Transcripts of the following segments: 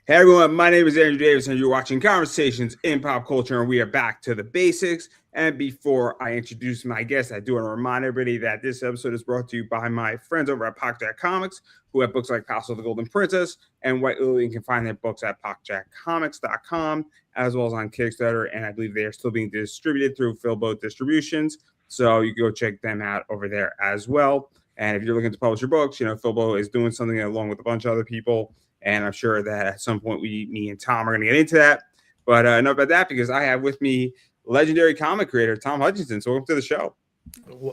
Hey everyone, my name is Andrew Davis, and you're watching Conversations in Pop Culture, and we are back to the basics. And before I introduce my guest, I do want to remind everybody that this episode is brought to you by my friends over at Pockjack Comics, who have books like Castle of the Golden Princess and White Lily. You can find their books at pockjackcomics.com as well as on Kickstarter, and I believe they are still being distributed through Philboat Distributions, so you can go check them out over there as well. And if you're looking to publish your books, Philboat is doing something along with a bunch of other people. And I'm sure that at some point me and Tom are going to get into that. But enough about that, because I have with me legendary comic creator Tom Hutchison. So welcome to the show.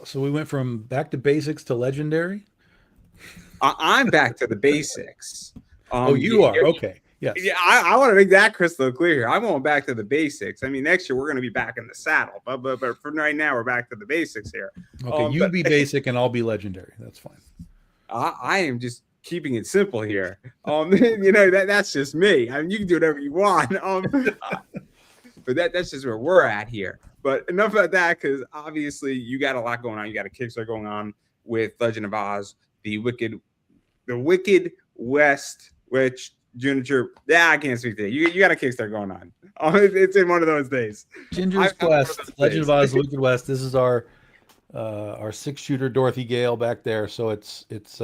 So we went from back to basics to legendary. I'm back to the basics. You are? Okay. Yes. Yeah, I want to make that crystal clear here. I'm going back to the basics. I mean, next year we're going to be back in the saddle, but for right now we're back to the basics here. Okay, you be basic and I'll be legendary. That's fine. I am just keeping it simple here. That's just me. I mean, you can do whatever you want. But that's just where we're at here. But enough about that, because obviously you got a lot going on. You got a Kickstarter going on with Legend of Oz, the Wicked West, which I can't speak to it. You got a Kickstarter going on. It's in one of those days. Ginger's Quest, Legend of Oz, the Wicked West. This is our 6-shooter Dorothy Gale back there. So it's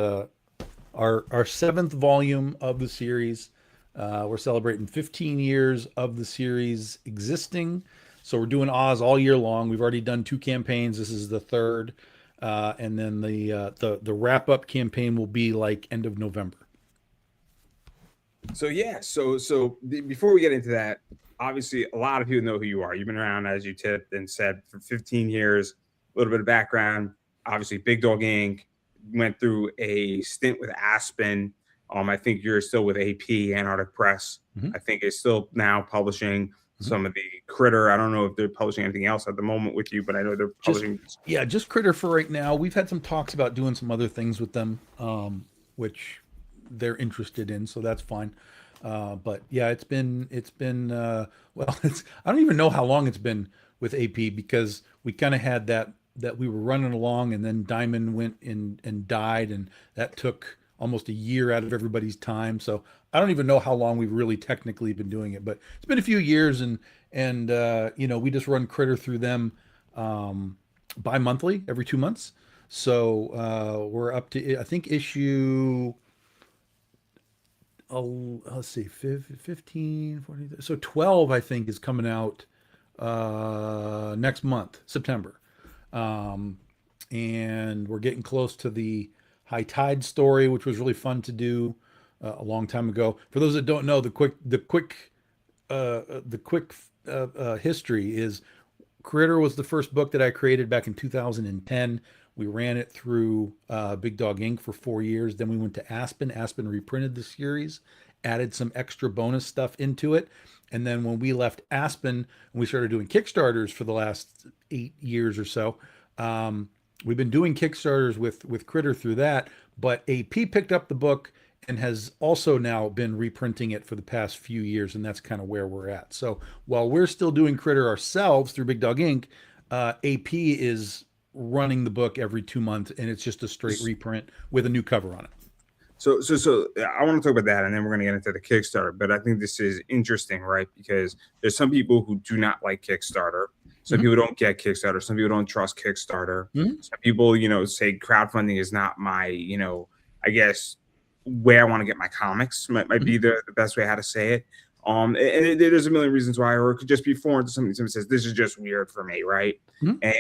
our seventh volume of the series. We're celebrating 15 years of the series existing. So we're doing Oz all year long. We've already done 2 campaigns. This is the third. And then the wrap-up campaign will be like end of November. So before we get into that, obviously a lot of people know who you are. You've been around, as you tipped and said, for 15 years. A little bit of background. Obviously, Big Dog Inc. went through a stint with Aspen. I think you're still with AP, Antarctic Press. Mm-hmm. I think is still now publishing some of the Critter. I don't know if they're publishing anything else at the moment with you, but I know they're publishing. Just Critter for right now. We've had some talks about doing some other things with them, which they're interested in, so that's fine. But yeah, it's been I don't even know how long it's been with AP, because we kind of had that we were running along, and then Diamond went and died, and that took almost a year out of everybody's time. So I don't even know how long we've really technically been doing it, but it's been a few years, and we just run Critter through them bi-monthly, every 2 months. So we're up to, I think, issue, let's see, 15, 14, so 12, I think, is coming out next month, September. And we're getting close to the High Tide story, which was really fun to do a long time ago. For those that don't know, the quick history is Critter was the first book that I created back in 2010. We ran it through Big Dog Inc. for 4 years. Then we went to Aspen. Aspen reprinted the series, added some extra bonus stuff into it. And then when we left Aspen and we started doing Kickstarters for the last 8 years or so, we've been doing Kickstarters with Critter through that. But AP picked up the book and has also now been reprinting it for the past few years, and that's kind of where we're at. So while we're still doing Critter ourselves through Big Dog Inc., AP is running the book every 2 months, and it's just a straight reprint with a new cover on it. So I want to talk about that, and then we're going to get into the Kickstarter. But I think this is interesting, right? Because there's some people who do not like Kickstarter. Some people don't get Kickstarter. Some people don't trust Kickstarter. Some people, say crowdfunding is not my, I guess, where I want to get my comics. Might be the best way how to say it. And there's a million reasons why, or it could just be foreign to somebody. Somebody says, this is just weird for me, right? And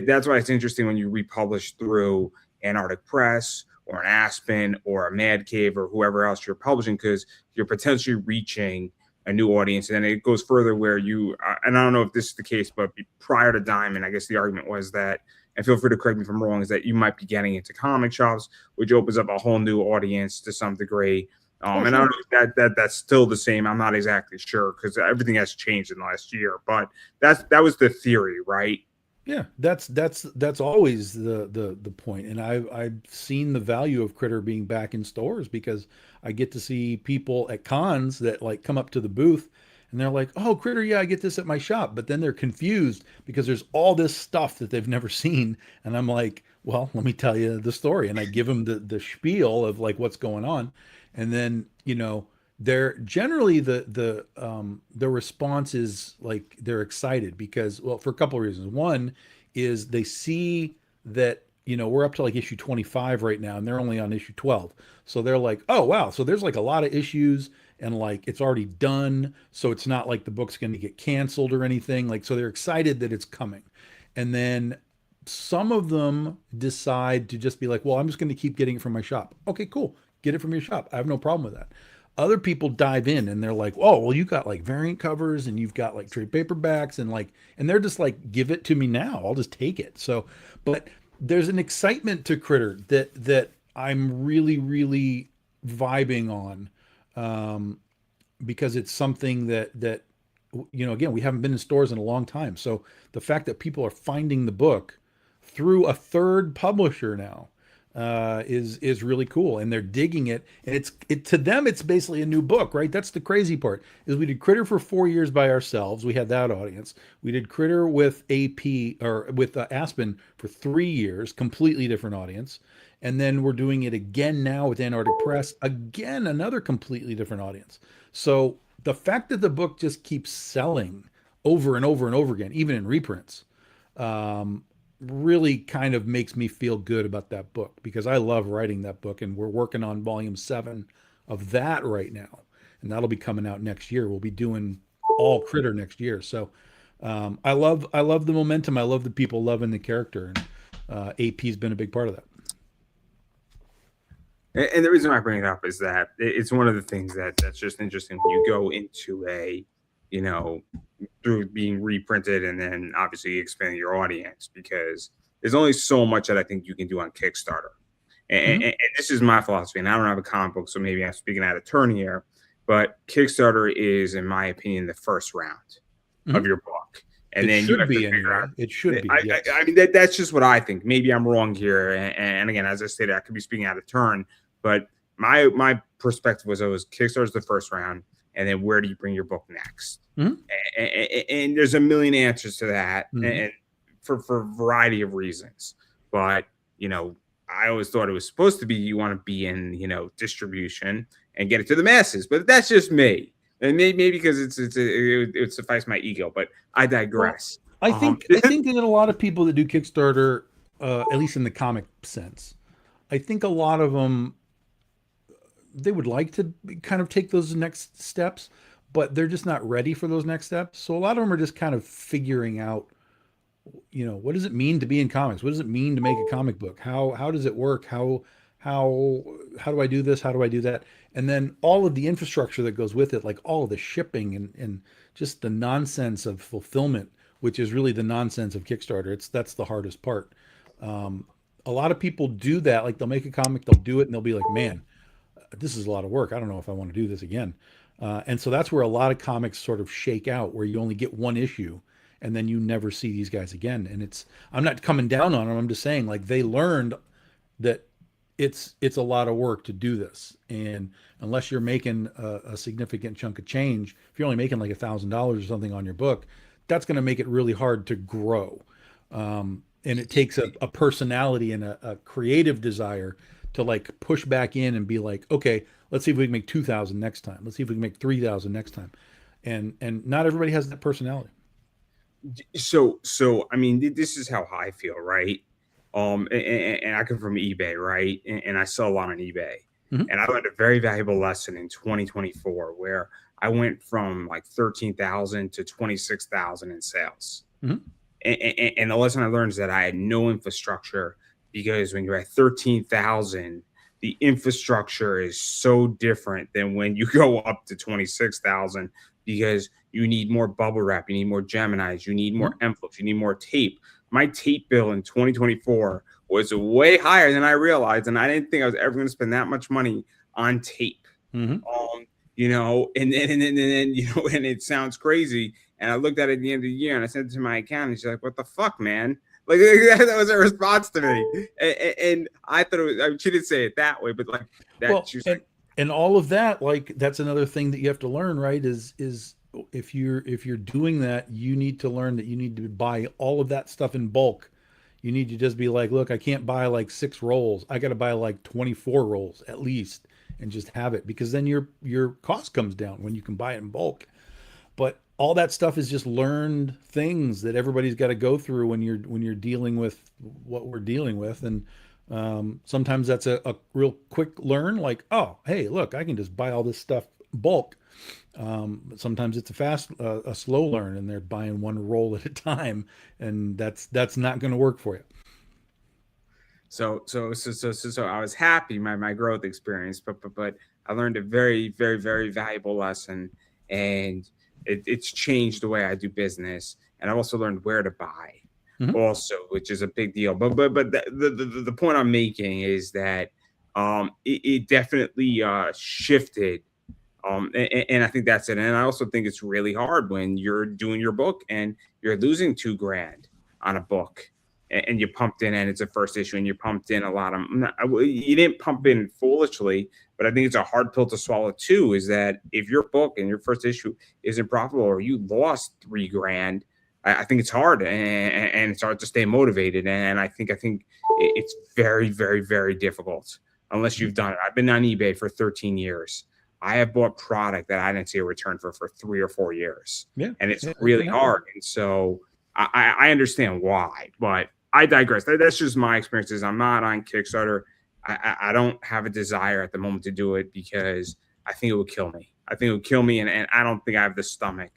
that's why it's interesting when you republish through Antarctic Press or an Aspen or a Mad Cave or whoever else you're publishing, because you're potentially reaching a new audience. And then it goes further where you, and I don't know if this is the case, but prior to Diamond, I guess the argument was that, and feel free to correct me if I'm wrong, is that you might be getting into comic shops, which opens up a whole new audience to some degree. And I don't know if that's still the same. I'm not exactly sure, because everything has changed in the last year, but that was the theory, right? Yeah, that's always the point. And I've seen the value of Critter being back in stores, because I get to see people at cons that like come up to the booth and they're like, "Oh, Critter, yeah, I get this at my shop." But then they're confused because there's all this stuff that they've never seen. And I'm like, "Well, let me tell you the story." And I give them the spiel of like what's going on. And then, they're generally the response is like they're excited because, well, for a couple of reasons. One is they see that, we're up to like issue 25 right now and they're only on issue 12. So they're like, oh wow, so there's like a lot of issues and like it's already done, so it's not like the book's going to get canceled or anything. Like, so they're excited that it's coming. And then some of them decide to just be like, well, I'm just going to keep getting it from my shop. Okay, cool. Get it from your shop. I have no problem with that. Other people dive in and they're like, oh, well, you got like variant covers and you've got like trade paperbacks and like, and they're just like, give it to me now. I'll just take it. So, but there's an excitement to Critter that I'm really, really vibing on, because it's something that again, we haven't been in stores in a long time. So the fact that people are finding the book through a third publisher now, is really cool, and they're digging it. And to them, it's basically a new book, right? That's the crazy part. Is we did Critter for 4 years by ourselves. We had that audience. We did Critter with AP or with Aspen for 3 years, completely different audience. And then we're doing it again now with Antarctic Press, again another completely different audience. So the fact that the book just keeps selling over and over and over again, even in reprints, um, really kind of makes me feel good about that book because I love writing that book, and we're working on volume 7 of that right now, and that'll be coming out next year. We'll be doing all Critter next year. So I love the momentum. I love the people loving the character, and AP's been a big part of that. And the reason I bring it up is that it's one of the things that's just interesting when you go into a, you know, through being reprinted and then obviously expanding your audience, because there's only so much that I think you can do on Kickstarter. Mm-hmm. And this is my philosophy, and I don't have a comic book, so maybe I'm speaking out of turn here, but Kickstarter is, in my opinion, the first round Mm-hmm. of your book. And It then you should have to be figure out. anyway. It should be, yes. I mean, that's just what I think. Maybe I'm wrong here. And again, as I stated, I could be speaking out of turn, but my perspective was always Kickstarter's the first round, and then where do you bring your book next? Mm-hmm. And there's a million answers to that, Mm-hmm. and for a variety of reasons. But I always thought it was supposed to be you want to be in distribution and get it to the masses. But that's just me, and maybe because it would suffice my ego. But I Well, digress. I think I think that a lot of people that do Kickstarter, at least in the comic sense, I think a lot of them, they would like to kind of take those next steps, but they're just not ready for those next steps. So a lot of them are just kind of figuring out, what does it mean to be in comics? What does it mean to make a comic book? How does it work? How do I do this? How do I do that? And then all of the infrastructure that goes with it, like all of the shipping and just the nonsense of fulfillment, which is really the nonsense of Kickstarter. That's the hardest part. Um, a lot of people do that. Like they'll make a comic, they'll do it, and they'll be like, "Man, this is a lot of work. I don't know if I want to do this again." And so that's where a lot of comics sort of shake out, where you only get one issue and then you never see these guys again. And I'm not coming down on them. I'm just saying like they learned that it's a lot of work to do this. And unless you're making a significant chunk of change, if you're only making like $1,000 or something on your book, that's going to make it really hard to grow. And it takes a personality and a creative desire to like push back in and be like, okay, let's see if we can make 2,000 next time. Let's see if we can make 3,000 next time. And not everybody has that personality. So I mean, this is how I feel, right? And I come from eBay, right? And I sell a lot on eBay. Mhm. And I learned a very valuable lesson in 2024 where I went from like 13,000 to 26,000 in sales. Mhm. And the lesson I learned is that I had no infrastructure, because when you're at 13,000, the infrastructure is so different than when you go up to 26,000, because you need more bubble wrap, you need more Geminis, you need more Mhm. envelopes, you need more tape. My tape bill in 2024 was way higher than I realized, and I didn't think I was ever going to spend that much money on tape. Mhm. And then and it sounds crazy. And I looked at it at the end of the year, and I sent it to my accountant. And she's like, "What the fuck, man?" Like that was her response to me, and I thought it was. I mean, she didn't say it that way, but like that, Well, she was and all of that, like that's another thing that you have to learn, right? Is if you're doing that, you need to learn that you need to buy all of that stuff in bulk. You need to just be like, look, I can't buy like 6 rolls. I got to buy like 24 rolls at least. and just have it, because then your cost comes down when you can buy it in bulk. But all that stuff is just learned things that everybody's got to go through when you're dealing with what we're dealing with. And sometimes that's a real quick learn, like, oh, hey, look, I can just buy all this stuff bulk. But sometimes it's a slow learn, and they're buying one roll at a time, and that's not going to work for you. So I was happy my growth experience, but I learned a very valuable lesson, and it's changed the way I do business. And I've also learned where to buy, Mhm. also, which is a big deal. But the point I'm making is that it definitely shifted. And I think that's it. And I also think it's really hard when you're doing your book and you're losing 2 grand on a book, and you pumped in, and it's a first issue, and you pumped in a lot of, you didn't pump in foolishly, but I think it's a hard pill to swallow too, is that if your book and your first issue isn't profitable, or you lost 3 grand, I think it's hard, and it's hard to stay motivated. And I think it's very difficult unless you've done it. I've been on eBay for 13 years. I have bought product that I didn't see a return for 3 or 4 years, Yeah, and it's yeah, it really can happen. hard. And so I understand why, but I digress. That's just my experiences. I'm not on Kickstarter. I don't have a desire at the moment to do it because I think it would kill me. I think it would kill me, and I don't think I have the stomach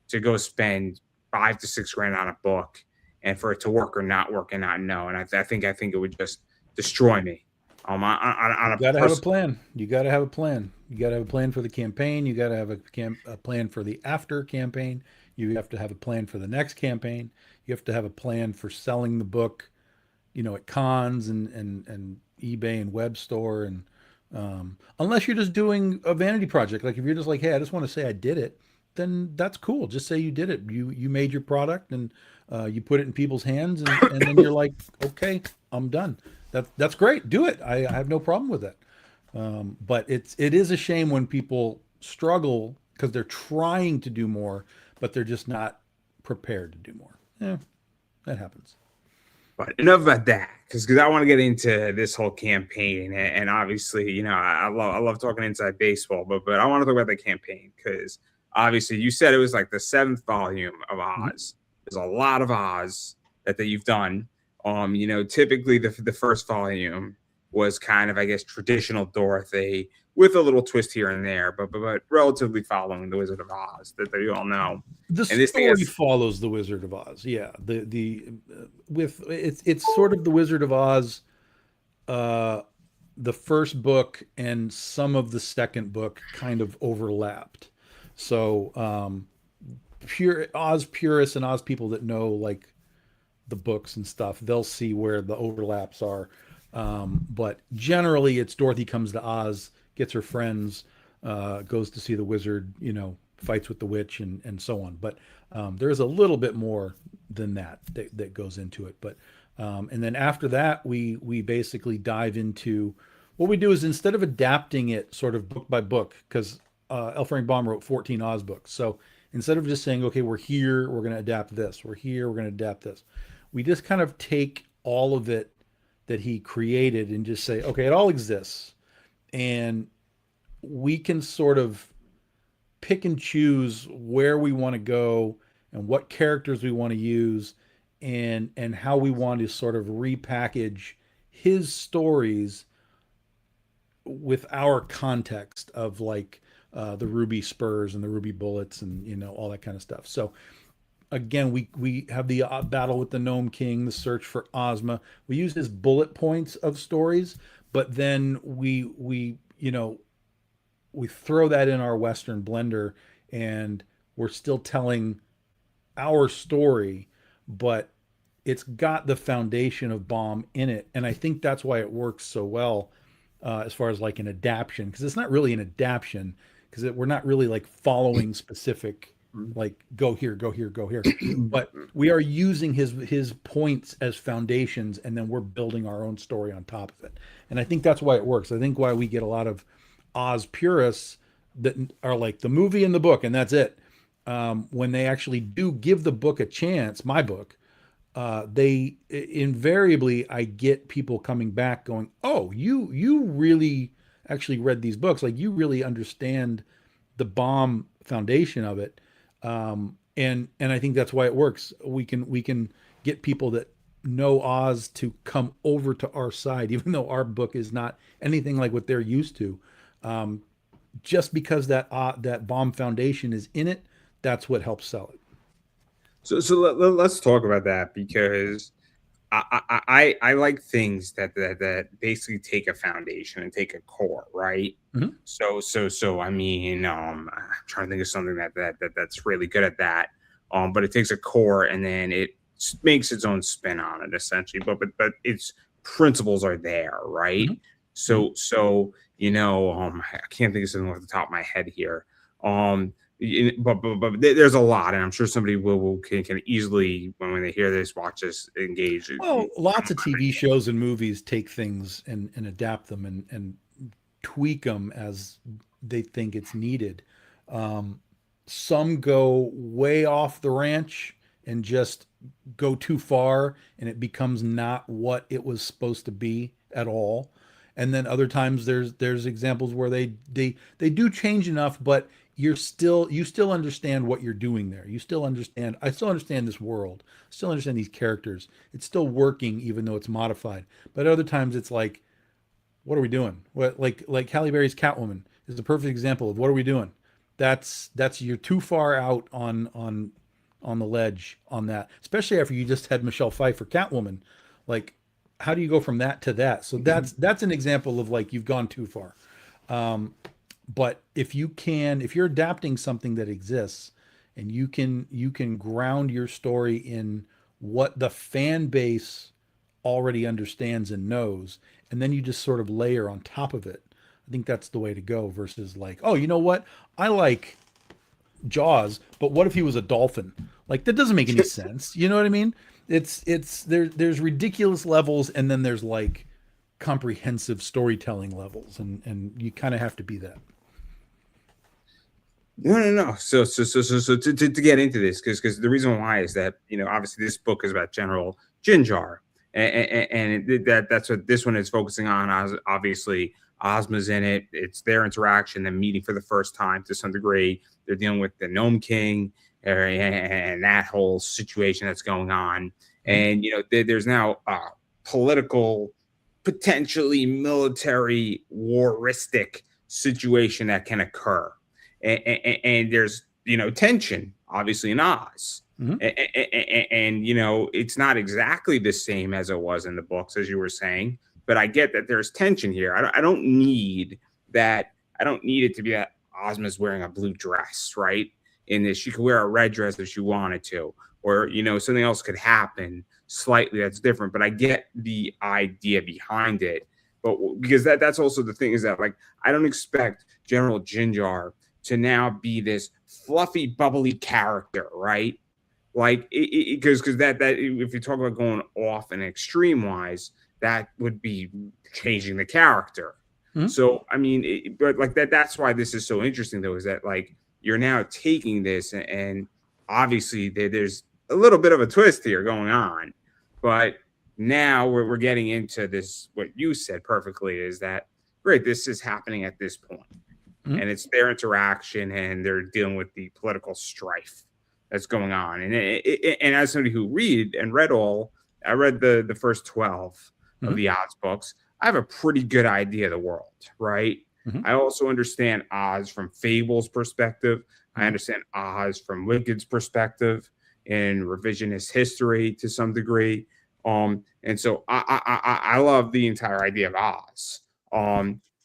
to go spend 5 to 6 grand on a book and for it to work or not work and not know. And I think it would just destroy me. On You a got to have a personal. plan. You got to have a plan. You got to have a plan for the campaign. You got to have a plan for the after campaign. You have to have a plan for the next campaign. You have to have a plan for selling the book, at cons and eBay and web store. And unless you're just doing a vanity project, like if you're just like, hey, I just want to say I did it, then that's cool. Just say you did it. You made your product, and you put it in people's hands, and then you're like, okay, I'm done. That's great. Do it. I have no problem with that. But it is a shame when people struggle because they're trying to do more, but they're just not prepared to do more. Yeah, that happens. But enough about that, because I want to get into this whole campaign, and obviously, I love talking inside baseball, but I want to talk about the campaign because obviously you said it was like the 7th volume of Mhm. Oz. There's a lot of Oz that you've done. Typically the first volume was kind of, I guess, traditional Dorothy with a little twist here and there, but relatively following the Wizard of Oz that you all know. The And this thing story has. follows the Wizard of Oz. Yeah, the with it's sort of the Wizard of Oz, uh, the first book and some of the second book kind of overlapped. So pure Oz purists and Oz people that know like the books and stuff, they'll see where the overlaps are. But generally, it's Dorothy comes to Oz, gets her friends, goes to see the wizard, fights with the witch, and so on. But there's a little bit more than that goes into it. But and then after that, we basically dive into what we do is instead of adapting it sort of book by book, because L. Frank Baum wrote 14 Oz books. So instead of just saying, okay, we're here, we're going to adapt this, we're here, we're going to adapt this, we just kind of take all of it that he created and just say, okay, it all exists. And we can sort of pick and choose where we want to go and what characters we want to use and how we want to sort of repackage his stories with our context of like the ruby spurs and the ruby bullets and all that kind of stuff. So again, we have the battle with the Gnome King, the search for Ozma. We use his bullet points of stories, but then we throw that in our Western blender, and we're still telling our story, but it's got the foundation of Baum in it, and I think that's why it works so well as far as like an adaptation, because it's not really an adaptation because we're not really like following specific like go here, go here, go here, but we are using his points as foundations, and then we're building our own story on top of it. And I think that's why it works. I think why we get a lot of Oz purists that are like the movie and the book, and that's it. When they actually do give the book a chance, my book, they invariably I get people coming back going, "Oh, you really actually read these books, like you really understand the bomb foundation of it. And I think that's why it works. We can get people that know Oz to come over to our side, even though our book is not anything like what they're used to. Um, just because that bomb foundation is in it, that's what helps sell it. Let's talk about that because I like things that basically take a foundation and take a core, right? Mhm. So I mean, I'm trying to think of something that's really good at that. But it takes a core and then makes its own spin on it essentially. But its principles are there, right? Mhm. Mhm. I can't think of something off the top of my head here. But there's a lot, and I'm sure somebody can easily when they hear this, watch this, engage. Well, lots of TV shows and movies take things and adapt them and tweak them as they think it's needed. Um, some go way off the ranch and just go too far, and it becomes not what it was supposed to be at all. And then other times there's examples where they do change enough, but you still understand what you're doing there. You still understand. I still understand this world. Still understand these characters. It's still working even though it's modified. But other times it's like, what are we doing? What like Halle Berry's Catwoman is the perfect example of what are we doing? That's you're too far out on the ledge on that, especially after you just had Michelle Pfeiffer Catwoman. Like, how do you go from that to that? So that's an example of like you've gone too far. Um, but if you're adapting something that exists, and you can ground your story in what the fan base already understands and knows, and then you just sort of layer on top of it. I think that's the way to go versus like, oh, you know what? I like Jaws, but what if he was a dolphin? Like that doesn't make any sense. You know what I mean? There's ridiculous levels, and then there's like comprehensive storytelling levels, and you kind of have to be that. No. To get into this, because the reason why is that obviously this book is about General Jinjar, that's what this one is focusing on. Obviously, Ozma's in it. It's their interaction, them meeting for the first time to some degree. They're dealing with the Gnome King and that whole situation that's going on, Mhm. and there's now political, potentially military, waristic situation that can occur and there's tension obviously in Oz, Mhm. and it's not exactly the same as it was in the books as you were saying, but I get that there's tension here. I don't need that. I don't need it to be that Ozma's wearing a blue dress, right? In this, she could wear a red dress if she wanted to, or something else could happen slightly that's different. But I get the idea behind it. But because that's also the thing is that like I don't expect General Jinjar to now be this fluffy, bubbly character, right? Like, because that if you talk about going off and extreme wise, that would be changing the character. Mhm. So I mean, but like that's why this is so interesting, though, is that like you're now taking this, and obviously there's a little bit of a twist here going on, but now we're getting into this. What you said perfectly is that great. This is happening at this point Mhm. and it's their interaction and they're dealing with the political strife that's going on. And as somebody who read all, I read the first 12 of Mhm. the Oz books. I have a pretty good idea of the world, right? Mhm. I also understand Oz from Fable's perspective. I Mhm. understand Oz from Wicked's perspective in revisionist history to some degree. And so I love the entire idea of Oz.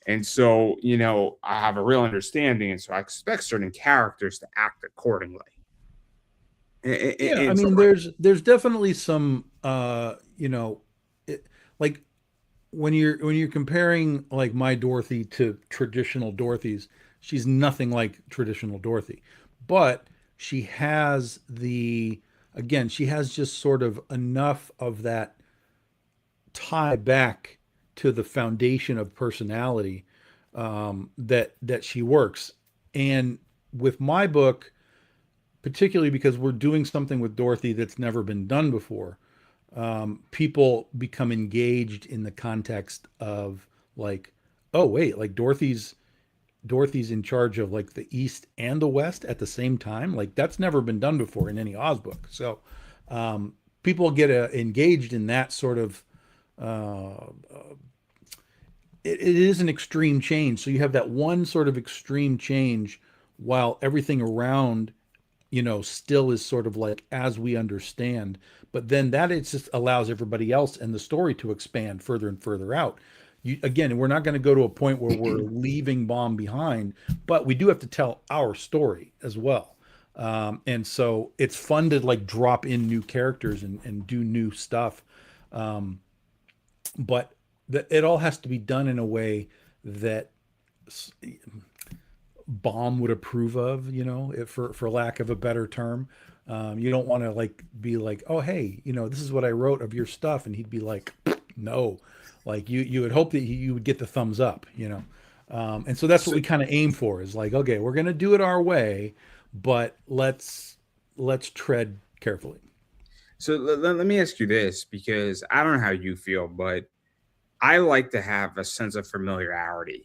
And so, I have a real understanding. And so I expect certain characters to act accordingly. Yeah, I And so, mean, there's definitely some, like when you're comparing like my Dorothy to traditional Dorothy's, she's nothing like traditional Dorothy, but she has she has just sort of enough of that tie back to the foundation of personality, that she works. And with my book, particularly because we're doing something with Dorothy that's never been done before, people become engaged in the context of like oh wait, like Dorothy's in charge of like the East and the West at the same time. Like that's never been done before in any Oz book. So people get engaged in that sort of. Uh, it is an extreme change. So you have that one sort of extreme change, while everything around, still is sort of like as we understand. But then that it just allows everybody else and the story to expand further and further out. Again, we're not going to go to a point where we're leaving Bomb behind, but we do have to tell our story as well. And so it's fun to like drop in new characters and do new stuff. Um, but it all has to be done in a way that Bomb would approve of, if, for lack of a better term. You don't want to like be like, oh hey, this is what I wrote of your stuff, and he'd be like, no, like you would hope that you would get the thumbs up. And so that's what So, we kind of aim for, is like, okay, we're gonna do it our way, but let's tread carefully. so let me ask you this, because I don't know how you feel, but I like to have a sense of familiarity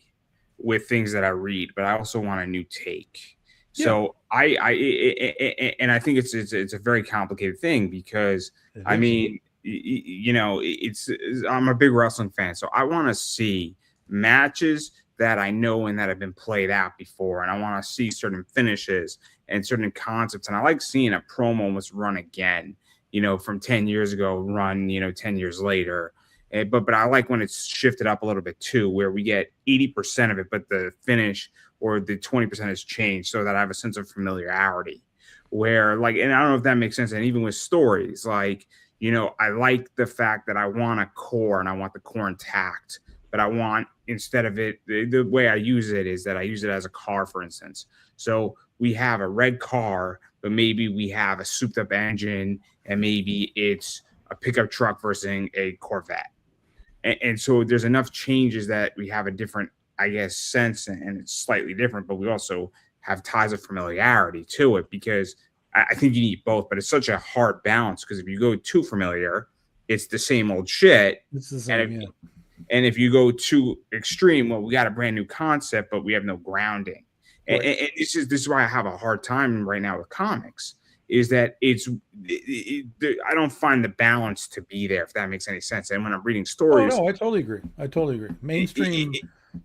with things that I read, but I also want a new take. Yeah, So and I think it's a very complicated thing because it I is. mean, I'm a big wrestling fan, so I want to see matches that I know and that have been played out before, and I want to see certain finishes and certain concepts, and I like seeing a promo almost run again, from 10 years ago, run, 10 years later. But I like when it's shifted up a little bit too, where we get 80% of it, but the finish or the 20% has changed, so that I have a sense of familiarity. Where like, and I don't know if that makes sense. And even with stories, like, I like the fact that I want a core and I want the core intact, but I want, instead of it, the way I use it is that I use it as a car, for instance. So we have a red car, but maybe we have a souped up engine, and maybe it's a pickup truck versus a Corvette. And so there's enough changes that we have a different, I guess, sense, and it's slightly different, but we also have ties of familiarity to it, because I think you need both, but it's such a hard balance, because if you go too familiar, it's the same old shit. It's the And same, yeah. if you go too extreme, well, we got a brand new concept, but we have no grounding. Right. And this is why I have a hard time right now with comics, is that I don't find the balance to be there, if that makes any sense. And when I'm reading Oh stories, no, I totally agree. I totally agree. it, it, Mainstream,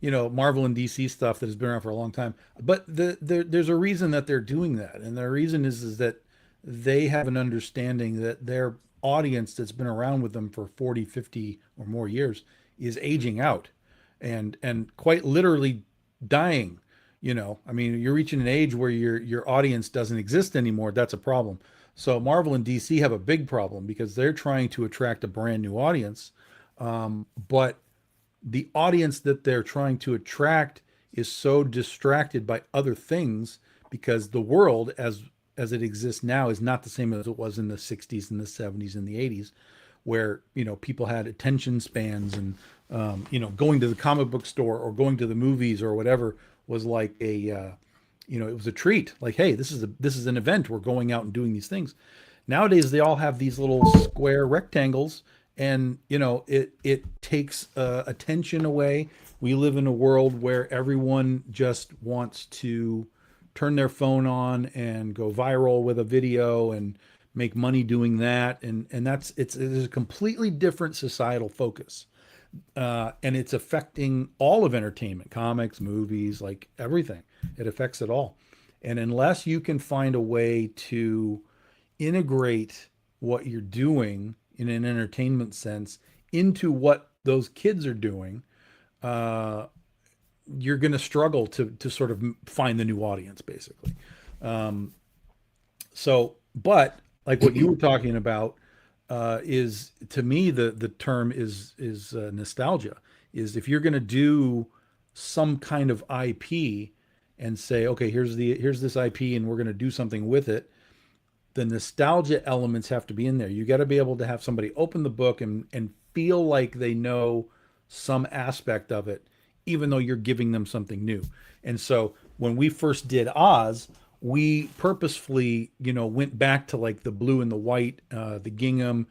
it, Marvel and DC stuff that has been around for a long time. But there's a reason that they're doing that, and the reason is that they have an understanding that their audience that's been around with them for 40, 50 or more years is aging out, and quite literally dying. I mean, you're reaching an age where your audience doesn't exist anymore. That's a problem. So Marvel and DC have a big problem because they're trying to attract a brand new audience, but the audience that they're trying to attract is so distracted by other things, because the world as it exists now is not the same as it was in the 60s and the 70s and the 80s, where people had attention spans, and going to the comic book store or going to the movies or whatever was like it was a treat. Like, hey, this is an event, we're going out and doing these things. Nowadays they all have these little square rectangles, and it takes attention away. We live in a world where everyone just wants to turn their phone on and go viral with a video and make money doing that, and it's a completely different societal focus, and it's affecting all of entertainment, comics, movies, like everything. It affects it all. And unless you can find a way to integrate what you're doing in an entertainment sense into what those kids are doing, uh, you're going to struggle to sort of find the new audience, basically. Um, so, but like what you were talking about, is, to me, the term is nostalgia. Is if you're going to do some kind of IP and say, okay, here's this IP, and we're going to do something with it, the nostalgia elements have to be in there. You got to be able to have somebody open the book and feel like they know some aspect of it, even though you're giving them something new. And so when we first did Oz, we purposefully, went back to like the blue and the white, the gingham,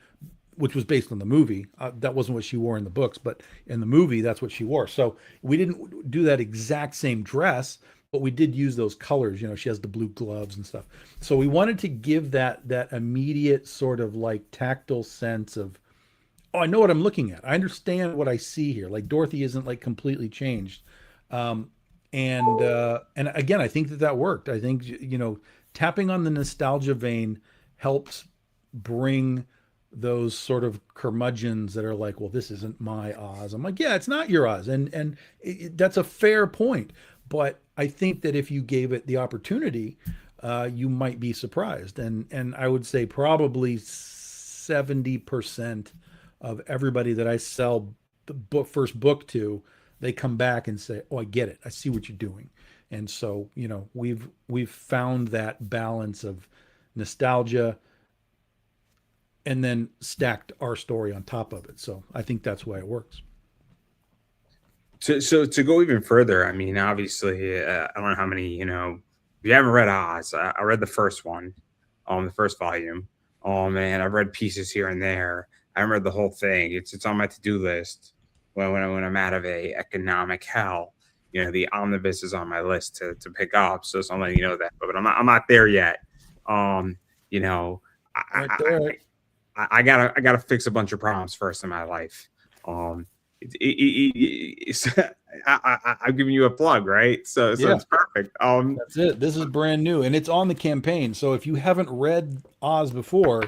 which was based on the movie. That wasn't what she wore in the books, but in the movie, that's what she wore. So we didn't do that exact same dress, but we did use those colors. You know, she has the blue gloves and stuff. So we wanted to give that immediate sort of like tactile sense of, oh, I know what I'm looking at. I understand what I see here. Like Dorothy isn't like completely changed. Um, and again, I think that worked. I think, you know, tapping on the nostalgia vein helps bring those sort of curmudgeons that are like, well, this isn't my Oz. I'm like, yeah, it's not your Oz, and that's a fair point. But I think that if you gave it the opportunity, you might be surprised. And I would say probably 70% of everybody that I sell the first book to, they come back and say, "Oh, I get it. I see what you're doing." And so, you know, we've found that balance of nostalgia and then stacked our story on top of it. So I think that's why it works. So to go even further, I mean, obviously, I don't know how many, if you haven't read Oz, I read the first one, the first volume. Oh man, I've read pieces here and there. I haven't read the whole thing. It's on my to do list. When I'm out of a economic hell, the omnibus is on my list to pick up. So I'm letting you know that, but I'm not there yet. Um, you know, I, Right I, there. I gotta fix a bunch of problems first in my life. Um, I'm giving you a plug, right? So Yeah, it's perfect. that's it. This is brand new and it's on the campaign. So if you haven't read Oz before,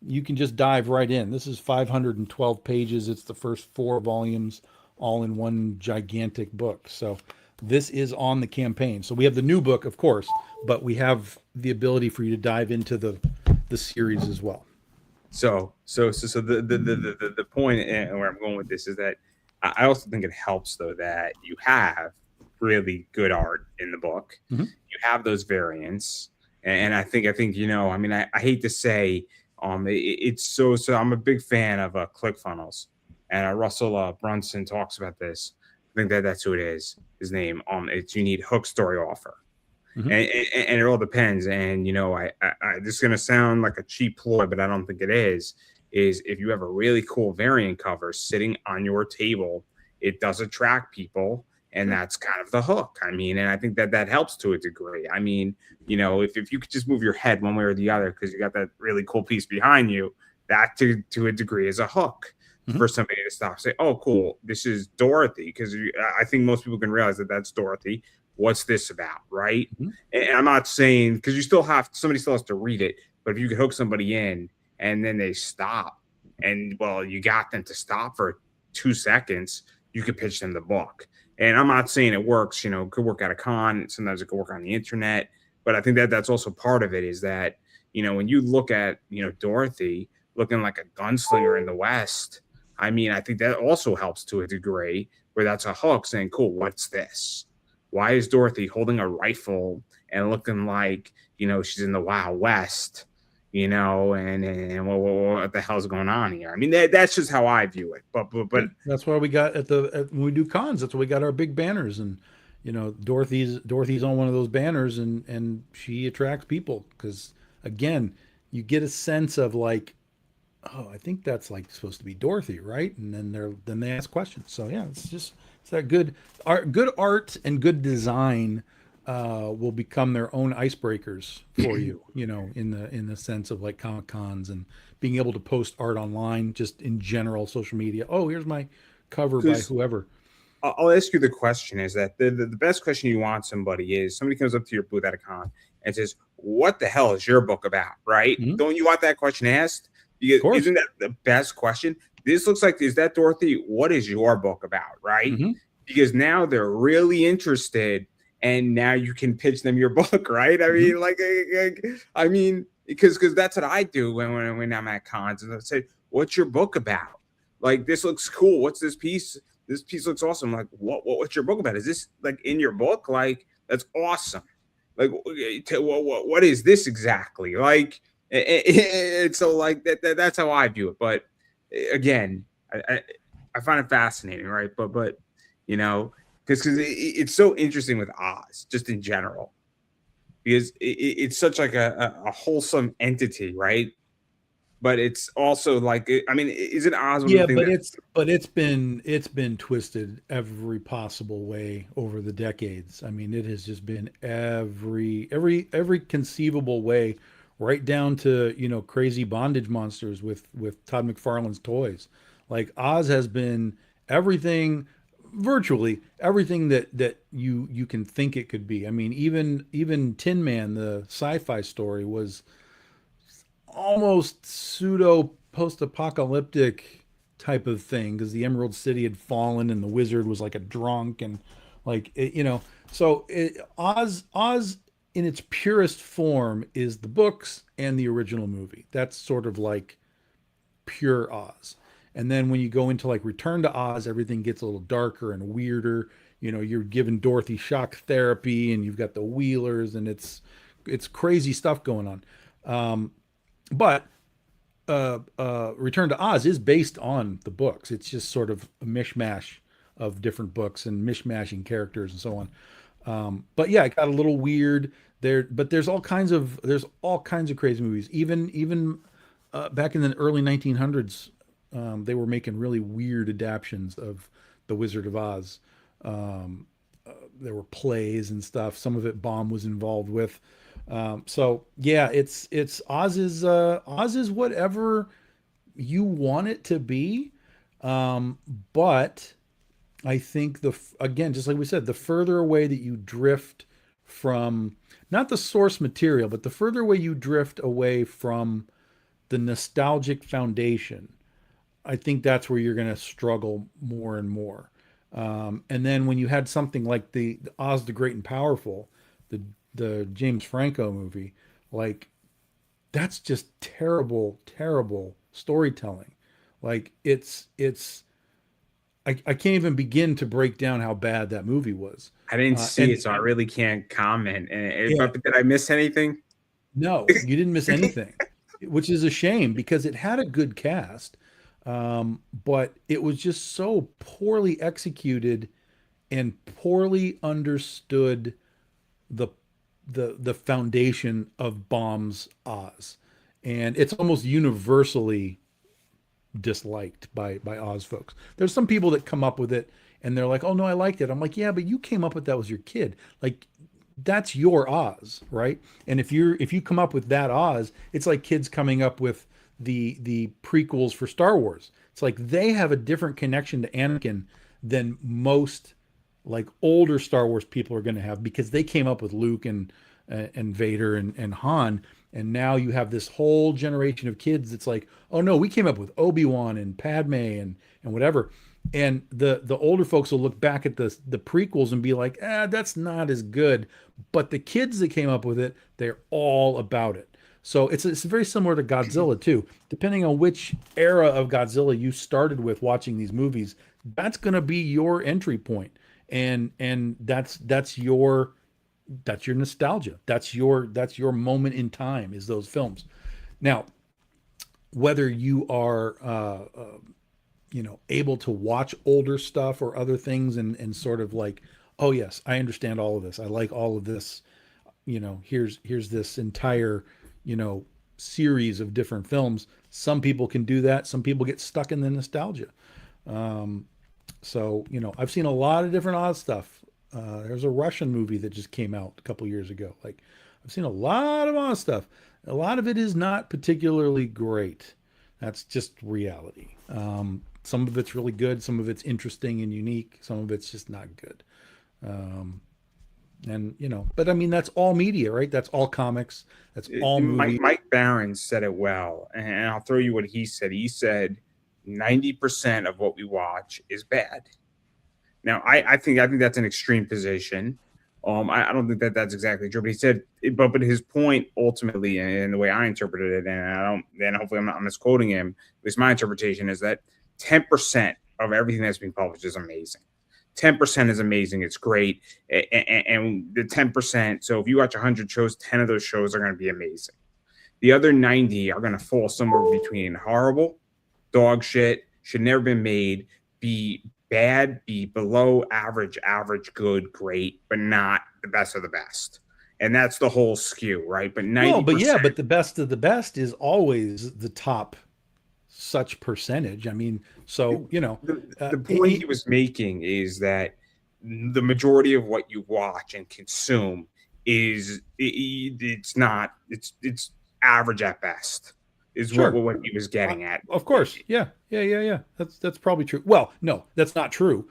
you can just dive right in. This is 512 pages. It's the first 4 volumes all in one gigantic book. So this is on the campaign. So we have the new book, of course, but we have the ability for you to dive into the series as well. So the point and where I'm going with this is that I also think it helps though that you have really good art in the book. Mhm. You have those variants, and I think I mean I hate to say it's so I'm a big fan of ClickFunnels, and Russell Brunson talks about this. I think that's who it is. His name. It's you need hook story offer Mhm. and it all depends. And this is gonna sound like a cheap ploy, but I don't think it is. Is if you have a really cool variant cover sitting on your table, it does attract people, and Sure. that's kind of the hook. I mean, and I think that helps to a degree. I mean, if you could just move your head one way or the other because you got that really cool piece behind you, that to a degree is a hook Mhm. for somebody to stop, say, "Oh, cool, this is Dorothy," because I think most people can realize that that's Dorothy. What's this about, right? Mhm. And I'm not saying because somebody still has to read it, but if you could hook somebody in and then they stop, and well, you got them to stop for 2 seconds, you could pitch them the book. And I'm not saying it works, it could work at a con, sometimes it could work on the internet, but I think that that's also part of it is that, when you look at, Dorothy looking like a gunslinger in the West, I mean, I think that also helps to a degree where that's a hook saying, cool, what's this? Why is Dorothy holding a rifle and looking like she's in the Wild West? And what the hell's going on here? I mean, that's just how I view it. But Yeah, that's why we got when we do cons. That's why we got our big banners, and you know, Dorothy's on one of those banners, and she attracts people because again, you get a sense of like, oh, I think that's like supposed to be Dorothy, right? And then they ask questions. So yeah, it's that good art and good design will become their own icebreakers for you. You know, in the sense of like Comic Cons and being able to post art online, just in general, social media. Oh, here's my cover by because whoever. I'll ask you the question is that the best question you want somebody comes up to your booth at a con and says, "What the hell is your book about?" Right? Mhm. Don't you want that question asked? Of Because course. isn't that the best question? This looks like, is that Dorothy? What is your book about? Right? Hmm. Because now they're really interested, and now you can pitch them your book. Right? I Hmm. mean, I mean, because that's what I do when I'm at cons, and I say, "What's your book about?" Like, this looks cool. What's this piece? This piece looks awesome. Like, what's your book about? Is this like in your book? Like, that's awesome. Like, what is this exactly? Like, so like that's how I view it. But again, I find it fascinating, right? But you know, because it's so interesting with Oz, just in general, because it's such like a wholesome entity, right? but it's also like I mean, is it Oz one of Yeah, the things that but it's been twisted every possible way over the decades. I mean, it has just been every conceivable way, right down to, crazy bondage monsters with Todd McFarlane's toys. Like Oz has been everything, virtually everything that you can think it could be. I mean, even Tin Man, the sci-fi story, was almost pseudo post-apocalyptic type of thing because the Emerald City had fallen and the wizard was like a drunk and like Oz in its purest form is the books and the original movie. That's sort of like pure Oz. And then when you go into like Return to Oz, everything gets a little darker and weirder. You're given Dorothy shock therapy and you've got the Wheelers and it's crazy stuff going on. But Return to Oz is based on the books. It's just sort of a mishmash of different books and mishmashing characters and so on. But yeah, it got a little weird there. But there's all kinds of crazy movies. Even back in the early 1900s, they were making really weird adaptions of The Wizard of Oz. Um, there were plays and stuff. Some of it Baum was involved with. So yeah, it's Oz is whatever you want it to be. Um, but I think again, just like we said, the further away that you drift from not the source material, but the further away you drift away from the nostalgic foundation, I think that's where you're going to struggle more and more. And then when you had something like the Oz the Great and Powerful, the the James Franco movie, like that's just terrible, terrible storytelling. Like I can't even begin to break down how bad that movie was. I didn't see And it, so I really can't comment. yeah, But did I miss anything? no, you didn't miss anything, which is a shame because it had a good cast, but it was just so poorly executed and poorly understood the the foundation of Baum's Oz, and it's almost universally disliked by Oz folks. There's some people that come up with it and they're like, "Oh no, I liked it." I'm like, "Yeah, but you came up with that was your kid. Like that's your Oz, right?" And if you come up with that Oz, it's like kids coming up with the prequels for Star Wars. It's like they have a different connection to Anakin than most like older Star Wars people are going to have because they came up with Luke and Vader and Han, and now you have this whole generation of kids that's like, oh no, we came up with Obi-Wan and Padme and whatever. And the older folks will look back at the prequels and be like, that's not as good. But the kids that came up with it, they're all about it. So it's very similar to Godzilla too. Depending on which era of Godzilla you started with watching these movies, that's going to be your entry point, and that's your nostalgia. That's your moment in time is those films. Now, whether you are able to watch older stuff or other things and sort of like, oh yes, I understand all of this. I like all of this. Here's this entire you know series of different films. Some people can do that. Some people get stuck in the nostalgia. Um, so, I've seen a lot of different odd stuff. There's a Russian movie that just came out a couple years ago. Like, I've seen a lot of odd stuff. A lot of it is not particularly great. That's just reality. Some of it's really good. Some of it's interesting and unique. Some of it's just not good. Um, but I mean, that's all media, right? That's all comics. That's all Mike movies. Mike Barron said it well, and I'll throw you what he said. He said 90% of what we watch is bad. Now, I think that's an extreme position. I don't think that that's exactly true, but he said, but his point ultimately, and the way I interpreted it, and I don't, then hopefully I'm not misquoting him. At least my interpretation is that 10% of everything that's being published is amazing. 10% is amazing. It's great, and the 10%. So if you watch 100 shows, 10 of those shows are going to be amazing. The other 90 are going to fall somewhere between horrible, dog shit, should never been made, be bad, be below average, average, good, great, but not the best of the best. and that's the whole skew, right? But Well, but yeah, 90%. but the best of the best is always the top such percentage. I mean, so The point he was making is that the majority of what you watch and consume it's not it's average at best is sure, what he was getting at. of course, yeah, yeah, yeah, yeah. That's probably true. Well, no, that's not true,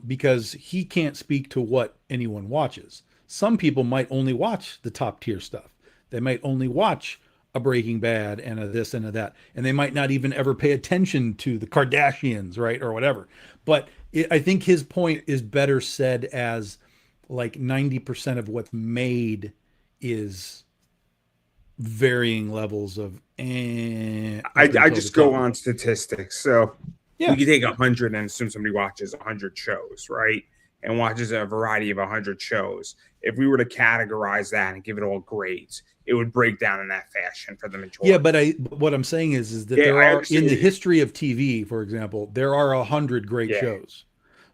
because he can't speak to what anyone watches. Some people might only watch the top tier stuff. They might only watch a Breaking Bad and a this and a that, and they might not even ever pay attention to the Kardashians, right, or whatever. But I think his point is better said as like 90% of what's made is varying levels of up I until the just go top. on statistics. So we Yeah. could take 100 and assume somebody watches 100 shows, right? And watches a variety of 100 shows. If we were to categorize that and give it all grades, it would break down in that fashion for the Yeah, majority. but what I'm saying is that Yeah, there I are in understand. the history of TV, for example, there are 100 great Yeah. shows.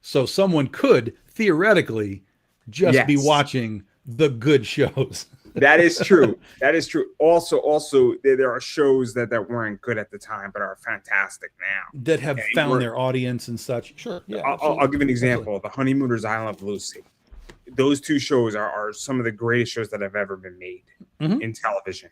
So someone could theoretically just be Yes. watching the good shows. That is true. That is true. Also, there are shows that weren't good at the time, but are fantastic now. That have And found their audience and such. Sure. Yeah, I'll absolutely. give an Absolutely. example. The Honeymooners, I Love Lucy. Those two shows are some of the greatest shows that have ever been made Hmm. in television.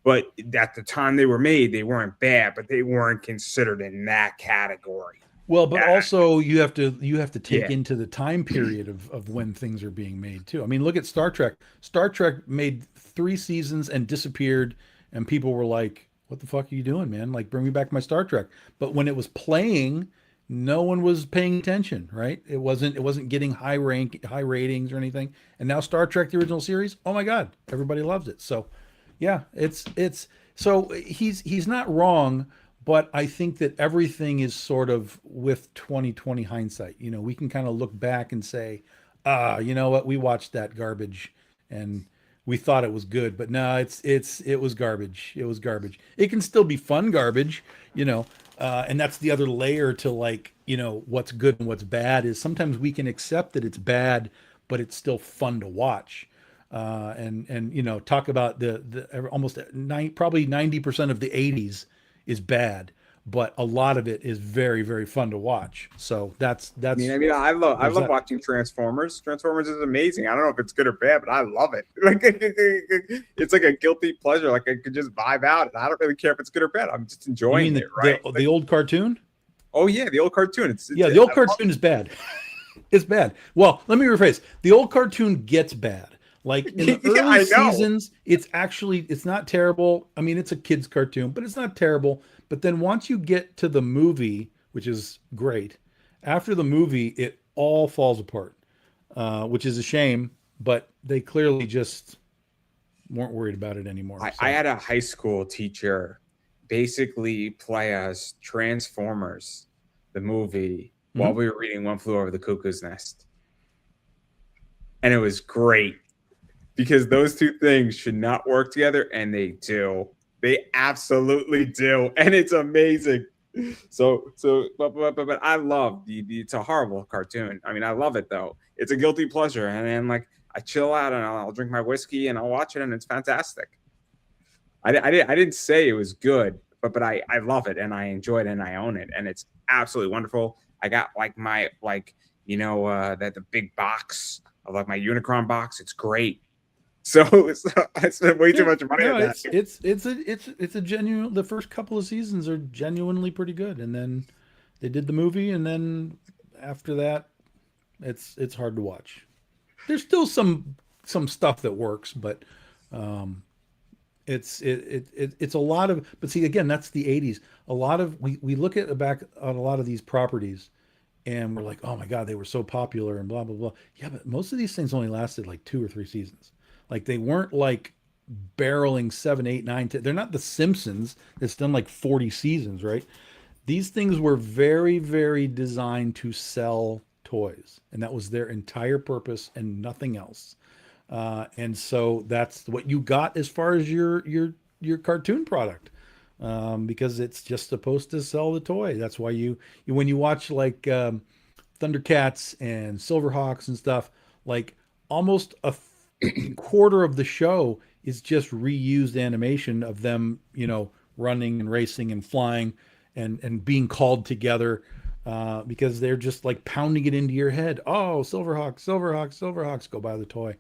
But at the time they were made, they weren't bad, but they weren't considered in that category. Well, but Uh, also you have to take yeah, into the time period of when things are being made too. I mean, look at Star Trek. Star Trek made 3 seasons and disappeared, and people were like, "What the fuck are you doing, man? Like, bring me back my Star Trek." But when it was playing, no one was paying attention, right? It wasn't getting high ratings or anything. And now Star Trek the original series, oh my God, everybody loves it. So yeah, it's so he's not wrong, but I think that everything is sort of with 2020 hindsight. We can kind of look back and say, you know what, we watched that garbage and we thought it was good, but no, it was garbage. It was garbage. It can still be fun garbage, and that's the other layer to, like, what's good and what's bad is sometimes we can accept that it's bad, but it's still fun to watch. And talk about the almost probably 90% of the 80s is bad, but a lot of it is very, very fun to watch. So that's I there's love that. watching Transformers. Transformers is amazing. I don't know if it's good or bad, but I love it. Like it's like a guilty pleasure. Like I could just vibe out, and I don't really care if it's good or bad. I'm just You enjoying mean it, the right? the, the old cartoon? Oh yeah, the old cartoon. Yeah, the old cartoon is bad. It's bad. Well, let me rephrase. The old cartoon gets bad. Like in the Yeah, early I know. seasons, it's not terrible. I mean, it's a kids cartoon, but it's not terrible. But then once you get to the movie, which is great, after the movie, it all falls apart, which is a shame. But they clearly just weren't worried about it anymore. I So, had a high school teacher basically play us Transformers, the movie, while mhm. we were reading One Flew Over the Cuckoo's Nest, and it was great because those two things should not work together, and they do. They absolutely do, and it's amazing. But I love it's a horrible cartoon. I mean, I love it though. It's a guilty pleasure, and then like I chill out and I'll drink my whiskey and I'll watch it, and it's fantastic. I didn't say it was good, but I love it and I enjoy it and I own it, and it's absolutely wonderful. I got like my that the big box of like my Unicron box. It's great. So I spent way too yeah, much money no, on that. it's a genuine. The first couple of seasons are genuinely pretty good, and then they did the movie, and then after that, it's hard to watch. There's still some stuff that works, but um, it's a lot of. But see, again, that's the '80s. A lot of we look at back on a lot of these properties, and we're like, oh my God, they were so popular and blah blah blah. Yeah, but most of these things only lasted like 2 or 3 seasons. Like they weren't like barreling 7, 8, 9, 10. They're not The Simpsons that's done like 40 seasons, right? These things were very, very designed to sell toys, and that was their entire purpose and nothing else. And so that's what you got as far as your cartoon product, because it's just supposed to sell the toy. That's why you when you watch like Thundercats and Silverhawks and stuff, like almost quarter of the show is just reused animation of them, running and racing and flying and being called together, because they're just like pounding it into your head. Oh, Silverhawks, Silverhawks, Silverhawks, go buy the toy.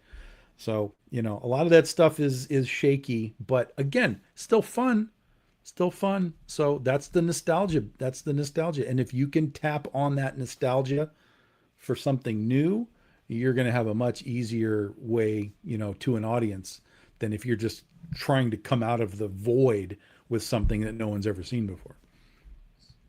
So, a lot of that stuff is shaky, but again, still fun. Still fun. So that's the nostalgia. That's the nostalgia. And if you can tap on that nostalgia for something new, you're going to have a much easier way, to an audience than if you're just trying to come out of the void with something that no one's ever seen before.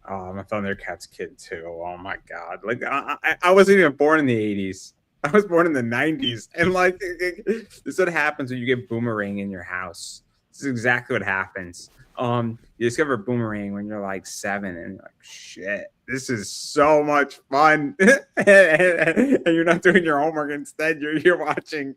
Oh, I'm a Thundercats kid too. Oh my god! Like I wasn't even born in the '80s. I was born in the '90s, and like this is what happens when you get Boomerang in your house. This is exactly what happens. You discover Boomerang when you're like 7, and you're like, shit, this is so much fun. And you're not doing your homework. Instead, you're watching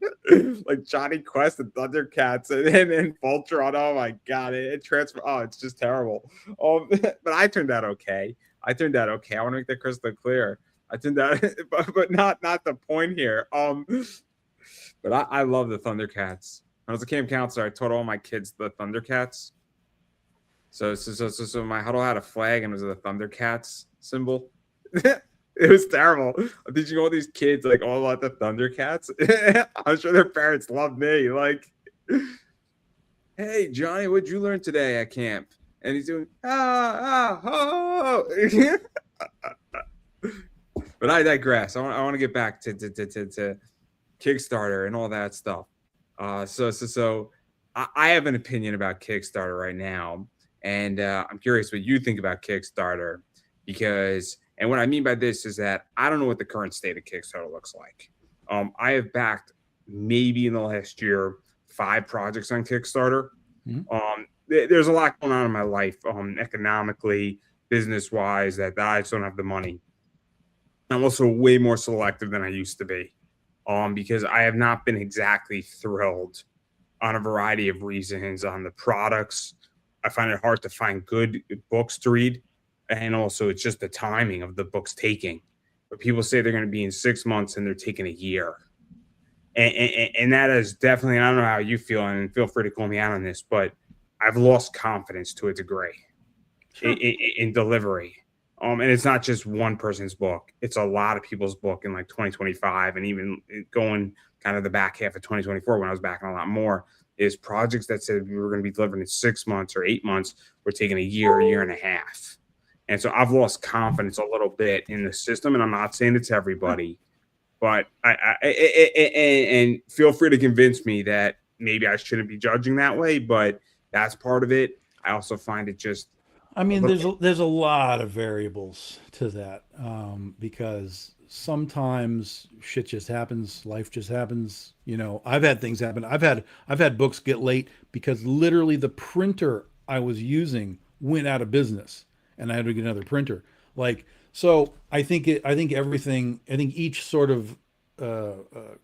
like Johnny Quest and Thundercats and Voltron. Oh my god, it transfer. Oh, it's just terrible. But I turned out okay. I turned out okay. I want to make that crystal clear. I turned out, but not the point here. But I love the Thundercats. When I was a camp counselor, I taught all my kids the Thundercats. So my huddle had a flag and it was a Thundercats symbol. It was terrible. I'm teaching all these kids like all about the Thundercats. I'm sure their parents love me. Like, hey Johnny, what'd you learn today at camp? And he's doing oh. But I digress. I want to get back to Kickstarter and all that stuff. So I have an opinion about Kickstarter right now, and I'm curious what you think about Kickstarter, because, and what I mean by this is that I don't know what the current state of Kickstarter looks like. I have backed maybe in the last year 5 projects on Kickstarter. There's a lot going on in my life, economically, business wise, that I just don't have the money. I'm also way more selective than I used to be, because I have not been exactly thrilled on a variety of reasons on the products. I find it hard to find good books to read. And also, it's just the timing of the books taking. But people say they're going to be in 6 months and they're taking a year. And that is definitely, I don't know how you feel, and feel free to call me out on this, but I've lost confidence to a degree in delivery. And it's not just one person's book. It's a lot of people's book in like 2025, and even going kind of the back half of 2024 when I was backing a lot more, is projects that said we were going to be delivered in 6 months or 8 months. We're taking a year and a half. And so I've lost confidence a little bit in the system, and I'm not saying it's everybody, but and feel free to convince me that maybe I shouldn't be judging that way, but that's part of it. I also find it just, I mean, there's a lot of variables to that, because sometimes shit just happens, life just happens. I've had things happen. I've had books get late because literally the printer I was using went out of business, and I had to get another printer. Like, so I think everything. I think each sort of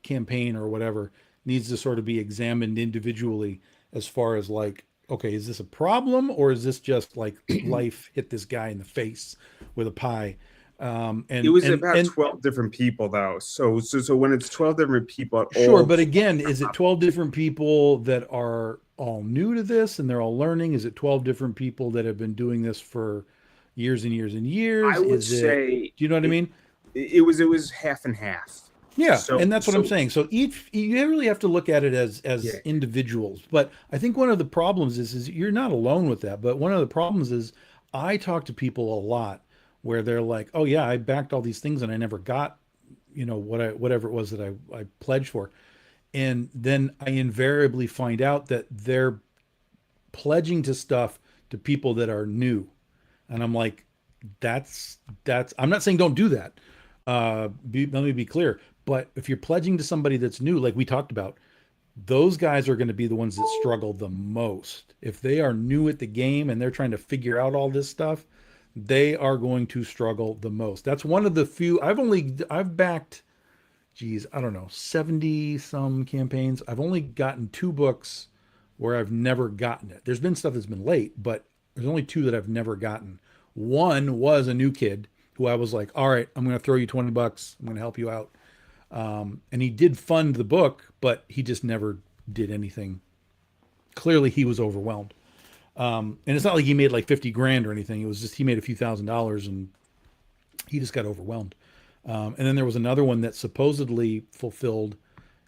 campaign or whatever needs to sort of be examined individually, as far as like, okay, is this a problem, or is this just like life hit this guy in the face with a pie? it was about 12 different people though. So when it's 12 different people at sure, all, but again, is it 12 different people that are all new to this and they're all learning? Is it 12 different people that have been doing this for years and years and I years? would Is it, say do you know what I mean? it was half and half. Yeah, So and that's what I'm so saying. So each, you really have to look at it as yeah. individuals. But I think one of the problems is you're not alone with that. But one of the problems is I talk to people a lot where they're like, "Oh yeah, I backed all these things and I never got, whatever it was that I pledged for." And then I invariably find out that they're pledging to stuff to people that are new. And I'm like, that's I'm not saying don't do that. Let me be clear. But if you're pledging to somebody that's new, like we talked about, those guys are going to be the ones that struggle the most. If they are new at the game and they're trying to figure out all this stuff, they are going to struggle the most. That's one of the few I've backed, geez, I don't know, 70 some campaigns. I've only gotten 2 books where I've never gotten it. There's been stuff that's been late, but there's only 2 that I've never gotten. One was a new kid who I was like, all right, I'm going to throw you $20. I'm going to help you out. And he did fund the book, but he just never did anything. Clearly, he was overwhelmed. And it's not like he made like 50 grand or anything. It was just he made a few $1,000s and he just got overwhelmed. And then there was another one that supposedly fulfilled.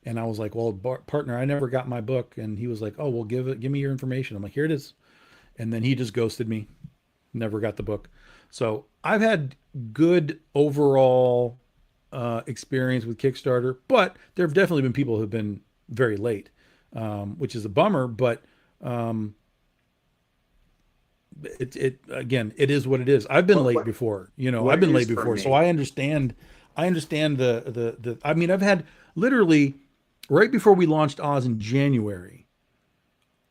And I was like, well, partner, I never got my book. And he was like, oh, well, give me your information. I'm like, here it is. And then he just ghosted me, never got the book. So I've had good overall experience with Kickstarter, but there have definitely been people who have been very late, which is a bummer. But um, it again, it is what it is. I've been What late what before. what I've been is late for before, so me? I understand. I understand the. I mean, I've had literally right before we launched Oz in January,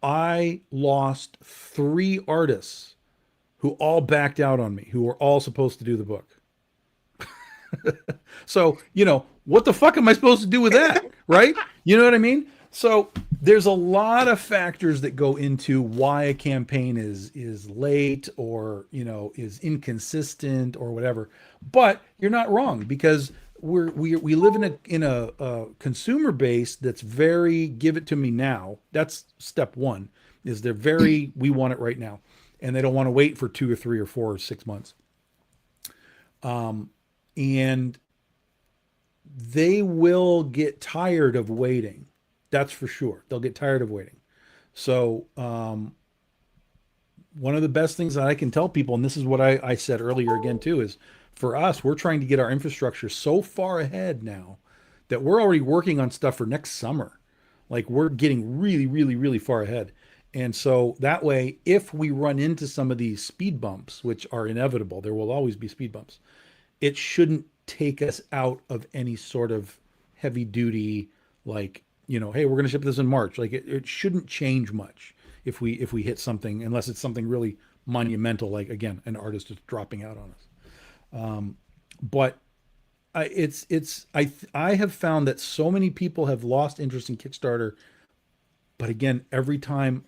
I lost 3 artists who all backed out on me, who were all supposed to do the book. So, what the fuck am I supposed to do with that? Right? You know what I mean? So there's a lot of factors that go into why a campaign is late or, is inconsistent or whatever. But you're not wrong because we live in a consumer base that's very give it to me now. That's step one, is they're very we want it right now. And they don't want to wait for 2 or 3 or 4 or 6 months. And they will get tired of waiting. That's for sure. They'll get tired of waiting. So, one of the best things that I can tell people, and this is what I said earlier again too, is for us, we're trying to get our infrastructure so far ahead now that we're already working on stuff for next summer. Like we're getting really, really, really far ahead. And so that way, if we run into some of these speed bumps, which are inevitable, there will always be speed bumps, it shouldn't take us out of any sort of heavy duty, like, hey, we're going to ship this in March. Like it shouldn't change much if we hit something, unless it's something really monumental, like again, an artist is dropping out on us. But I have found that so many people have lost interest in Kickstarter. But again, not every time,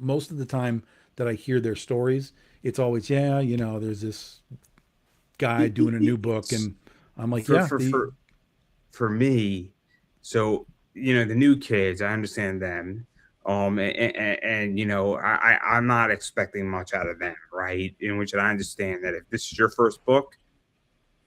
most of the time that I hear their stories, it's always, yeah, there's this guy doing a new book, It's and I'm like, for yeah, for for for me. So the new kids, I understand them. And I'm not expecting much out of them, right? In which I understand that if this is your first book,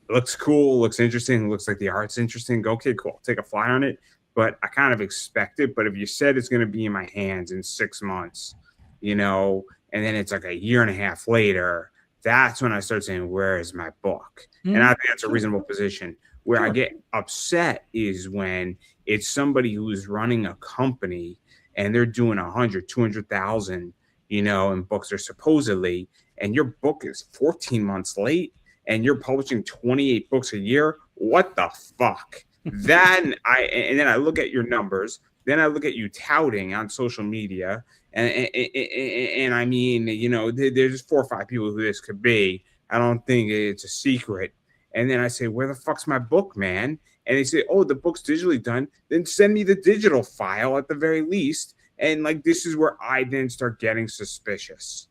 it looks cool, looks interesting, looks like the art's interesting. Okay, cool. Take a fly on it. But I kind of expect it. But if you said it's going to be in my hands in 6 months, and then it's like a year and a half later, that's when I start saying, where is my book? And I mhm, think that's a sure, reasonable position. Where I sure. get upset is when it's somebody who's running a company and they're doing 100, 200,000, in books or supposedly, and your book is 14 months late and you're publishing 28 books a year, what the fuck? Then I look at your numbers, then I look at you touting on social media, and I mean, there's 4 or 5 people who this could be. I don't think it's a secret. And then I say, where the fuck's my book, man? And they say, oh, the book's digitally done. Then send me the digital file at the very least. And like, this is where I then start getting suspicious.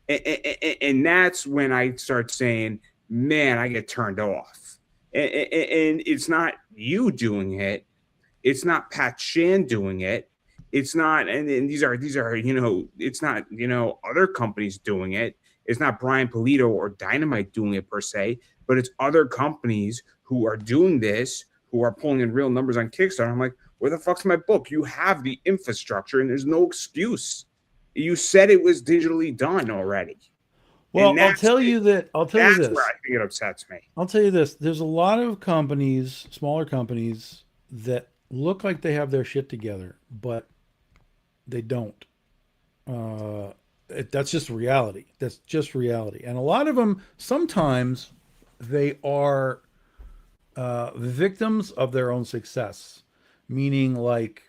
And that's when I start saying, man, I get turned off. And it's not you doing it. It's not Pat Shan doing it. It's not, and these are, it's not, other companies doing it. It's not Brian Polito or Dynamite doing it per se, but it's other companies who are doing this, who are pulling in real numbers on Kickstarter. I'm like, where the fuck's my book? You have the infrastructure and there's no excuse. You said it was digitally done already. Well, And that's I'll tell you that's where this. I think it upsets me. I'll tell you this. There's a lot of companies, smaller companies, that look like they have their shit together, but they don't. That's just reality. That's just reality. And a lot of them, sometimes they are victims of their own success. Meaning, like,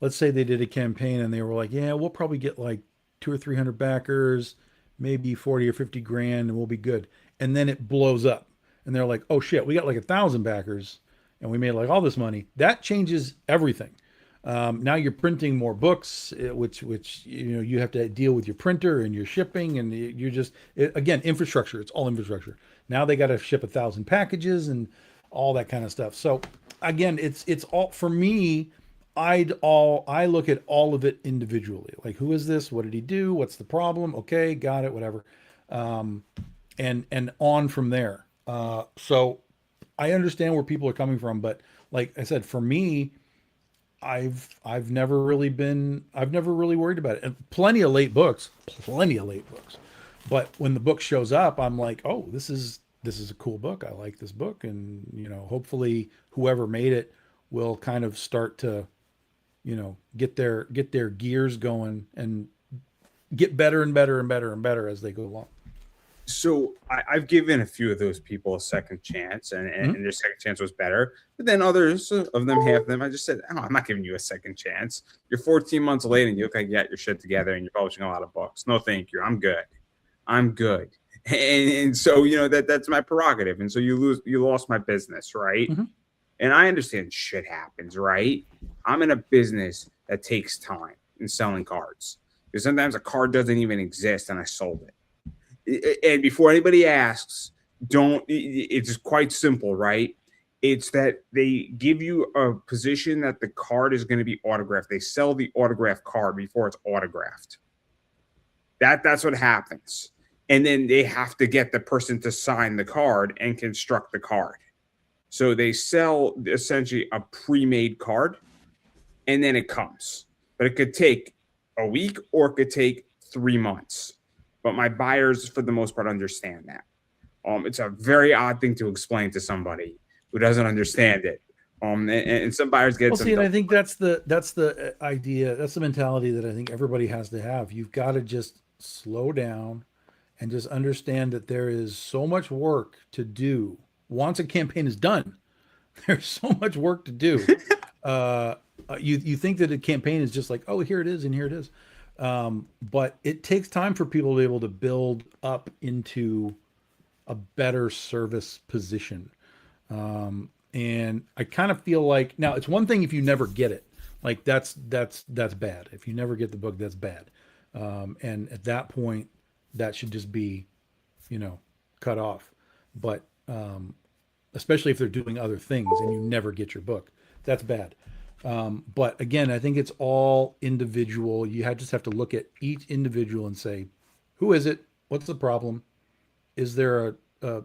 let's say they did a campaign and they were like, yeah, we'll probably get like 2 or 300 backers, maybe 40 or 50 grand, and we'll be good. And then it blows up. And they're like, oh shit, we got like 1,000 backers and we made like all this money. That changes everything. Now you're printing more books, which you have to deal with your printer and your shipping, and you're just again infrastructure. It's all infrastructure. Now they got to ship 1,000 packages and all that kind of stuff. So again, it's all for me. I look at all of it individually. Like, who is this? What did he do? What's the problem? Okay, got it, whatever. Um, and on from there. So I understand where people are coming from, but like I said, for me, I've never really worried about it. And plenty of late books. But when the book shows up, I'm like, oh, this is a cool book. I like this book, and hopefully whoever made it will kind of start to get their gears going and get better and better and better and better as they go along. So I've given a few of those people a second chance, and, Mhm. and their second chance was better. But then others of them, half of them, I just said, oh, I'm not giving you a second chance. You're 14 months late, and you look like you got your shit together, and you're publishing a lot of books. No, thank you. I'm good. I'm good. And so that's my prerogative. And so you lost my business, right? Mhm. And I understand shit happens, right? I'm in a business that takes time in selling cards. Because sometimes a card doesn't even exist, and I sold it. And before anybody asks, don't, it's quite simple, right? It's that they give you a position that the card is going to be autographed. They sell the autographed card before it's autographed. That's what happens. And then they have to get the person to sign the card and construct the card. So they sell essentially a pre-made card, and then it comes. But it could take a week or it could take 3 months. But my buyers, for the most part, understand that. It's a very odd thing to explain to somebody who doesn't understand it. And some buyers get Well, some. see, and I think that's the idea, that's the mentality that I think everybody has to have. You've got to just slow down and just understand that there is so much work to do. Once a campaign is done, there's so much work to do. Uh, you think that a campaign is just like, oh, here it is and here it is, but it takes time for people to be able to build up into a better service position. And I kind of feel like now it's one thing if you never get it, like that's bad. If you never get the book, that's bad. And at that point, that should just be, you know, cut off. But especially if they're doing other things and you never get your book, that's bad. But again, I think it's all individual. Just have to look at each individual and say, who is it? What's the problem? Is there a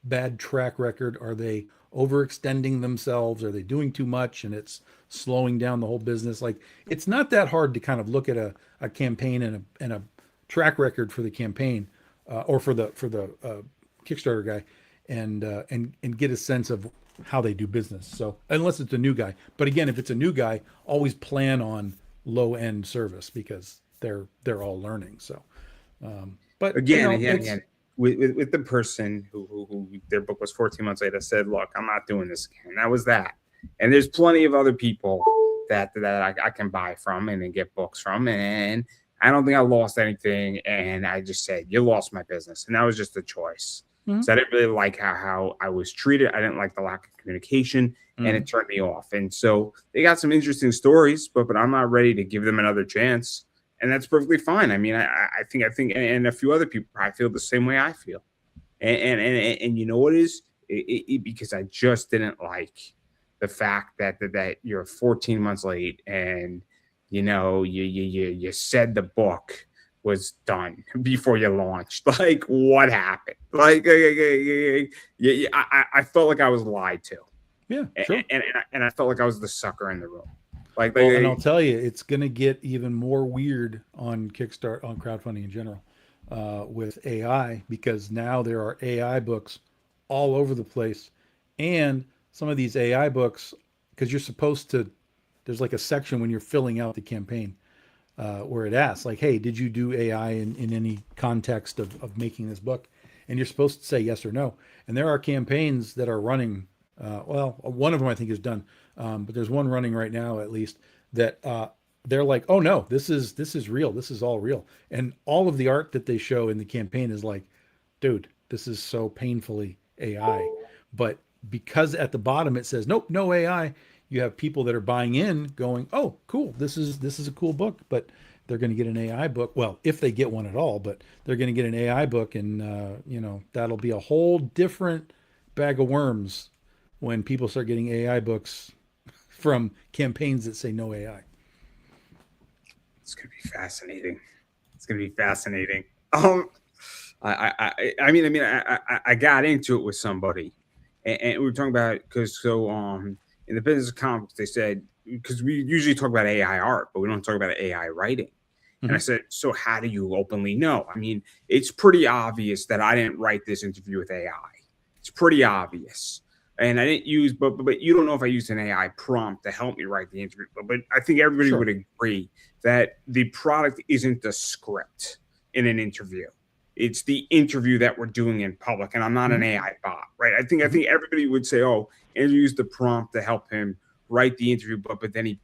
bad track record? Are they overextending themselves? Are they doing too much and it's slowing down the whole business? Like, it's not that hard to kind of look at a campaign and a track record for the campaign, or for the Kickstarter guy, and get a sense of how they do business. So unless it's a new guy, but again, if it's a new guy, always plan on low end service because they're all learning. So, but Again, it's with the person who their book was 14 months later said, look, I'm not doing this again. That was that. And there's plenty of other people that I can buy from and then get books from. And I don't think I lost anything. And I just said, you lost my business. And that was just a choice. Mhm. So I didn't really like how I was treated. I didn't like the lack of communication, and Mhm. it turned me off. And so they got some interesting stories, but I'm not ready to give them another chance. And that's perfectly fine. I mean, I think, and a few other people probably feel the same way I feel. And you know what it is? Because I just didn't like the fact that you're 14 months late, and you said the book was done before you launched. Like, what happened? Like, I felt like I was lied to, Yeah, and, sure. and I felt like I was the sucker in the room. Well, and I'll tell you, it's going to get even more weird on Kickstarter, on crowdfunding in general, with AI, because now there are AI books all over the place. And some of these AI books, because you're supposed to, there's like a section when you're filling out the campaign, where it asks, like, hey, did you do AI in any context of making this book? And you're supposed to say yes or no. And there are campaigns that are running. Well, one of them I think is done, but there's one running right now at least that they're like, oh no, this is real. This is all real. And all of the art that they show in the campaign is like, dude, this is so painfully AI. But because at the bottom it says nope, no AI, you have people that are buying in going, oh cool, this is a cool book, but they're going to get an AI book, well, if they get one at all, but they're going to get an AI book, and that'll be a whole different bag of worms when people start getting AI books from campaigns that say no AI. It's gonna be fascinating. It's gonna be fascinating. Um, I got into it with somebody, and we were talking about because in the business of comics they said because we usually talk about AI art, but we don't talk about AI writing. And I Mm-hmm. said, so how do you openly know? I mean, it's pretty obvious that I didn't write this interview with AI. It's pretty obvious. And I didn't use, but you don't know if I used an AI prompt to help me write the interview. But I think everybody Sure. would agree that the product isn't the script in an interview. It's the interview that we're doing in public. And I'm not an Mm-hmm. AI bot, right? I Mm-hmm. think everybody would say, oh, Andrew used the prompt to help him write the interview, but then he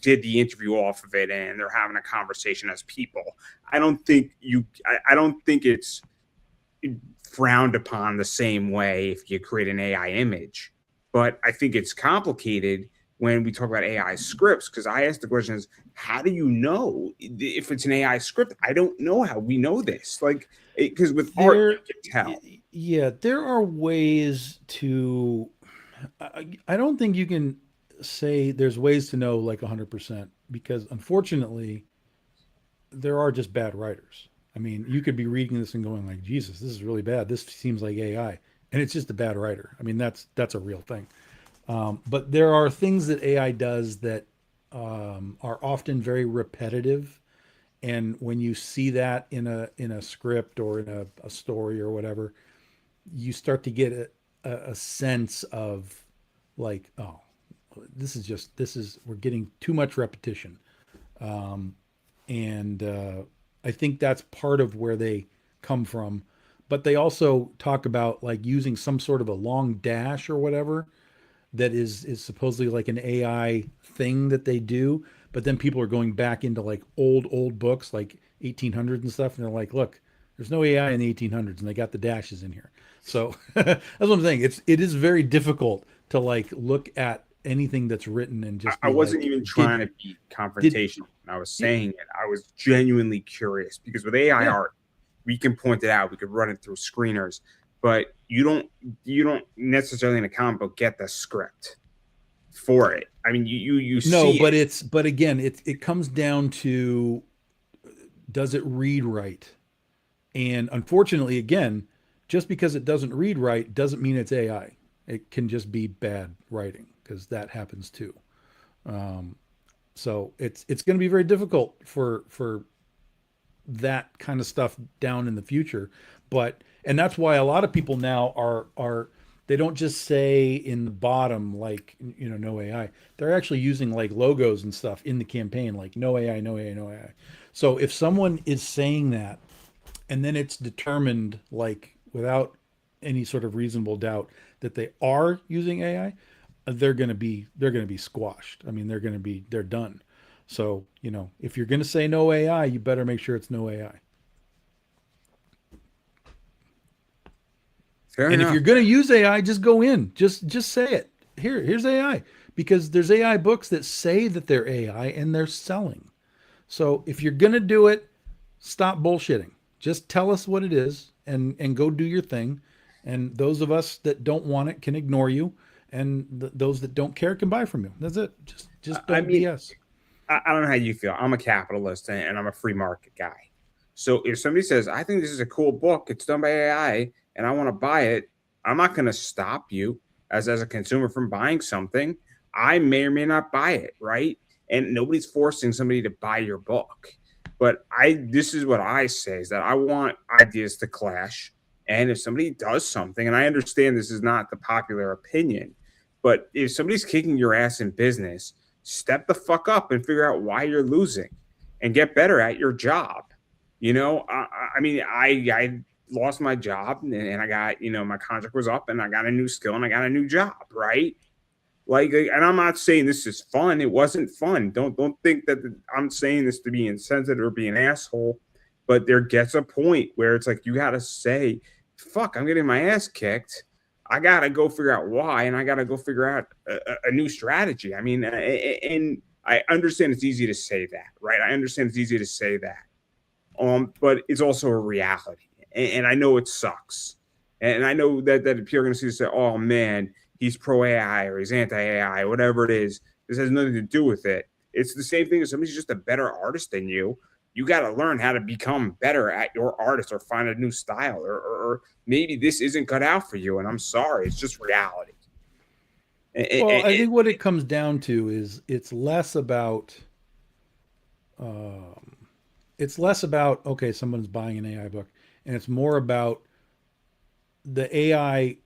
did the interview off of it and they're having a conversation as people. I don't think it's frowned upon the same way if you create an AI image. But I think it's complicated when we talk about AI scripts because I asked the question is how do you know if it's an AI script? I don't know how we know this. Like because with art There, you can tell. yeah, there are ways to. I don't think you can say there's ways to know like 100% because unfortunately there are just bad writers. I mean, you could be reading this and going like, Jesus, this is really bad. This seems like AI, and it's just a bad writer. I mean, that's a real thing. But there are things that AI does that are often very repetitive, and when you see that in a script or in a story or whatever, you start to get a sense of like, oh, this is we're getting too much repetition, and I think that's part of where they come from. But they also talk about like using some sort of a long dash or whatever that is supposedly like an AI thing that they do. But then people are going back into like old books like 1800s and stuff, and they're like, look, there's no AI in the 1800s, and they got the dashes in here. So that's what I'm saying. It is very difficult to like look at anything that's written and just I be wasn't like, even did trying to be did confrontational when I was saying it. I was genuinely curious because with AI yeah. art, we can point it out, we could run it through screeners, but you don't necessarily in a comic book get the script for it. I mean, you No, see it. but again, it comes down to does it read right? And unfortunately, again, just because it doesn't read right doesn't mean it's AI. It can just be bad writing because that happens too. Um, so it's going to be very difficult for that kind of stuff down in the future. But and that's why a lot of people now are they don't just say in the bottom like no AI. They're actually using like logos and stuff in the campaign like no AI, no AI, no AI. So if someone is saying that and then it's determined like without any sort of reasonable doubt that they are using AI, they're going to be squashed. I mean, they're done. So, if you're going to say no AI, you better make sure it's no AI. Fair And if enough. you're going to use AI, just go in. Just say it. Here's AI because there's AI books that say that they're AI and they're selling. So, if you're going to do it, stop bullshitting. Just tell us what it is and go do your thing. And those of us that don't want it can ignore you and those that don't care can buy from you. That's it. Just I don't mean, BS. I don't know how you feel. I'm a capitalist and I'm a free market guy. So if somebody says, I think this is a cool book, it's done by AI, and I want to buy it, I'm not going to stop you as a consumer from buying something. I may or may not buy it, right? And nobody's forcing somebody to buy your book. But this is what I say is that I want ideas to clash. And if somebody does something, and I understand this is not the popular opinion, but if somebody's kicking your ass in business, step the fuck up and figure out why you're losing and get better at your job. I mean, I lost my job and I got, my contract was up and I got a new skill and I got a new job, right? Like, and I'm not saying this is fun. It wasn't fun. Don't think that I'm saying this to be insensitive or be an asshole. But there gets a point where it's like you got to say, "Fuck, I'm getting my ass kicked. I got to go figure out why, and I got to go figure out a new strategy." I mean, and I understand it's easy to say that, right? I understand it's easy to say that, but it's also a reality, and I know it sucks, and I know that people are going to see say, "Oh man, he's pro AI or he's anti AI, whatever it is. This has nothing to do with it. It's the same thing as somebody's just a better artist than you. You got to learn how to become better at your artist or find a new style, or maybe this isn't cut out for you. And I'm sorry, it's just reality. Well, I think what it comes down to is um, it's less about okay, someone's buying an AI book, and it's more about the AI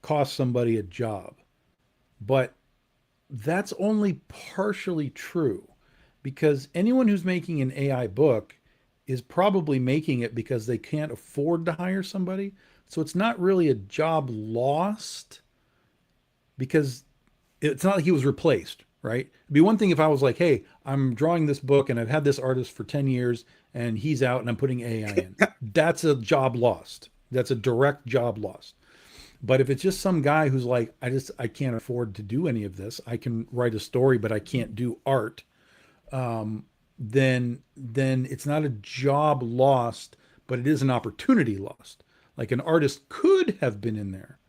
costs somebody a job. But that's only partially true because anyone who's making an AI book is probably making it because they can't afford to hire somebody. So it's not really a job lost because it's not like he was replaced, right? It'd be one thing if I was like, hey, I'm drawing this book and I've had this artist for 10 years and he's out and I'm putting AI in. That's a job lost. That's a direct job lost. But if it's just some guy who's like, I can't afford to do any of this. I can write a story, but I can't do art. Then it's not a job lost, but it is an opportunity lost. Like an artist could have been in there.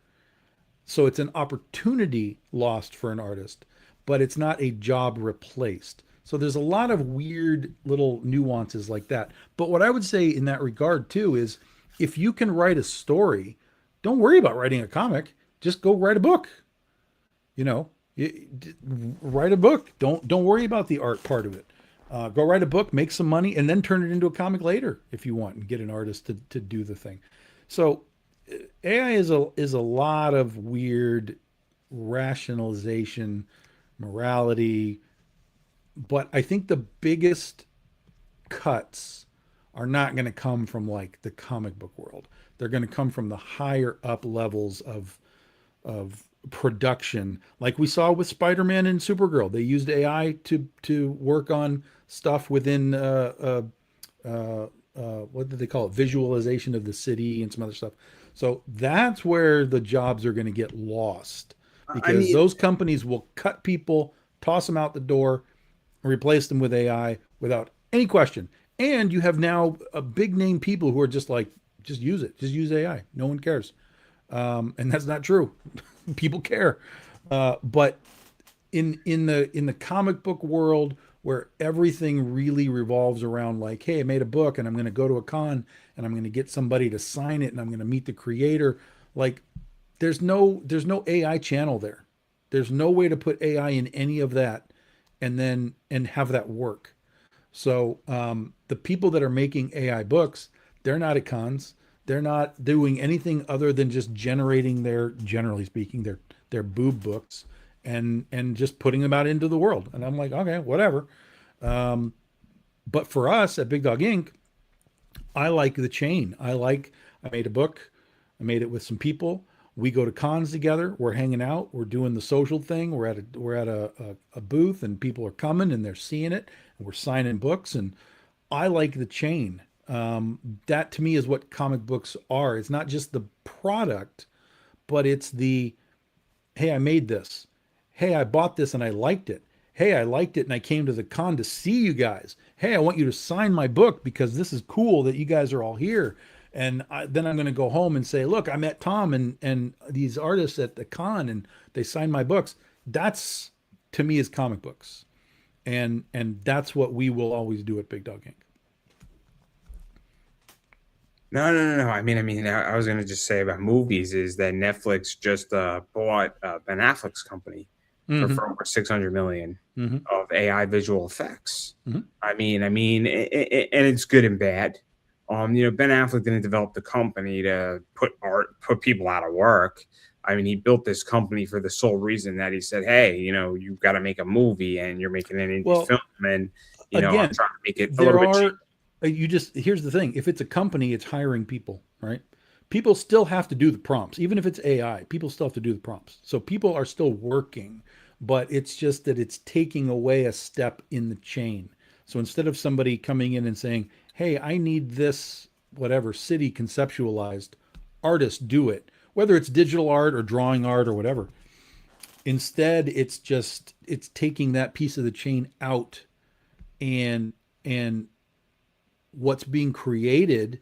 So it's an opportunity lost for an artist, but it's not a job replaced. So there's a lot of weird little nuances like that. But what I would say in that regard too is if you can write a story, don't worry about writing a comic. Just go write a book. You know, write a book. Don't worry about the art part of it. Go write a book, make some money, and then turn it into a comic later if you want, and get an artist to do the thing. So AI is a lot of weird rationalization, morality, but I think the biggest cuts are not going to come from like the comic book world. They're going to come from the higher up levels of production, like we saw with Spider-Man and Supergirl. They used AI to work on stuff within what did they call it? Visualization of the city and some other stuff. So that's where the jobs are going to get lost I because mean, those companies will cut people, toss them out the door, and replace them with AI without any question. And you have now a big name people who are just like, just use it, just use AI. No one cares, and that's not true. People care, but in the comic book world where everything really revolves around like, hey, I made a book and I'm going to go to a con and I'm going to get somebody to sign it and I'm going to meet the creator. Like, there's no AI channel there. There's no way to put AI in any of that and have that work. So the people that are making AI books, they're not at cons. They're not doing anything other than just generating generally speaking, their boob books and just putting them out into the world. And I'm like, okay, whatever. But for us at Big Dog Inc., I like the chain. I made a book. I made it with some people. We go to cons together. We're hanging out. We're doing the social thing. We're at a booth and people are coming and they're seeing it. And we're signing books. And I like the chain. That to me is what comic books are. It's not just the product, but it's the hey, I made this. Hey, I bought this and I liked it. Hey, I liked it and I came to the con to see you guys. Hey, I want you to sign my book because this is cool that you guys are all here. And then I'm going to go home and say, look, I met Tom and these artists at the con and they signed my books. That's to me is comic books. And that's what we will always do at Big Dog Inc. no. I was gonna just say about movies is that Netflix just bought Ben Affleck's company Mm-hmm. for over 600 million Mm-hmm. of AI visual effects. Mm-hmm. And it's good and bad. Ben Affleck didn't develop the company to put people out of work. I mean, he built this company for the sole reason that he said, "Hey, you've got to make a movie, and you're making an indie Well, film, and I'm again, trying to make it a little there bit cheap." are you just here's the thing. If it's a company, it's hiring people, right? People still have to do the prompts. Even if it's AI, people still have to do the prompts. So people are still working, but it's just that it's taking away a step in the chain. So instead of somebody coming in and saying, "Hey, I need this whatever city conceptualized, artists do it." Whether it's digital art or drawing art or whatever. Instead, it's taking that piece of the chain out and what's being created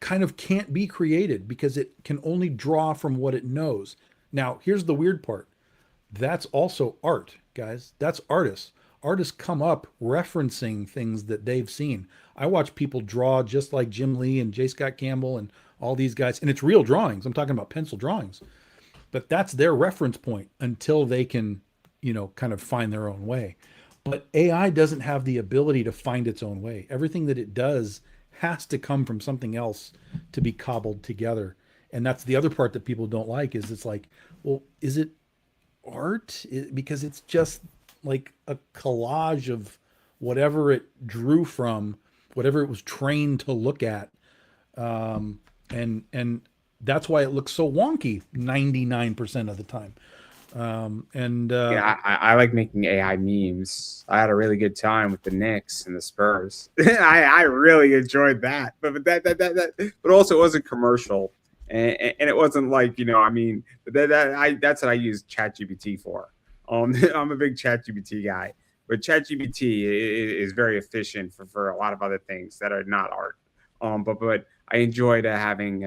kind of can't be created because it can only draw from what it knows. Now, here's the weird part. That's also art, guys. That's artists. Artists come up referencing things that they've seen. I watch people draw just like Jim Lee and J. Scott Campbell and all these guys, and it's real drawings. I'm talking about pencil drawings, but that's their reference point until they can, kind of find their own way. But AI doesn't have the ability to find its own way. Everything that it does has to come from something else to be cobbled together. And that's the other part that people don't like is it's like, well, is it art? Because it's just like a collage of whatever it drew from, whatever it was trained to look at. And that's why it looks so wonky 99% of the time. Yeah, I like making AI memes. I had a really good time with the Knicks and the Spurs. I really enjoyed that. But also it wasn't commercial, and it wasn't like that's what I use ChatGPT for. I'm a big ChatGPT guy, but ChatGPT is very efficient for a lot of other things that are not art. But I enjoyed having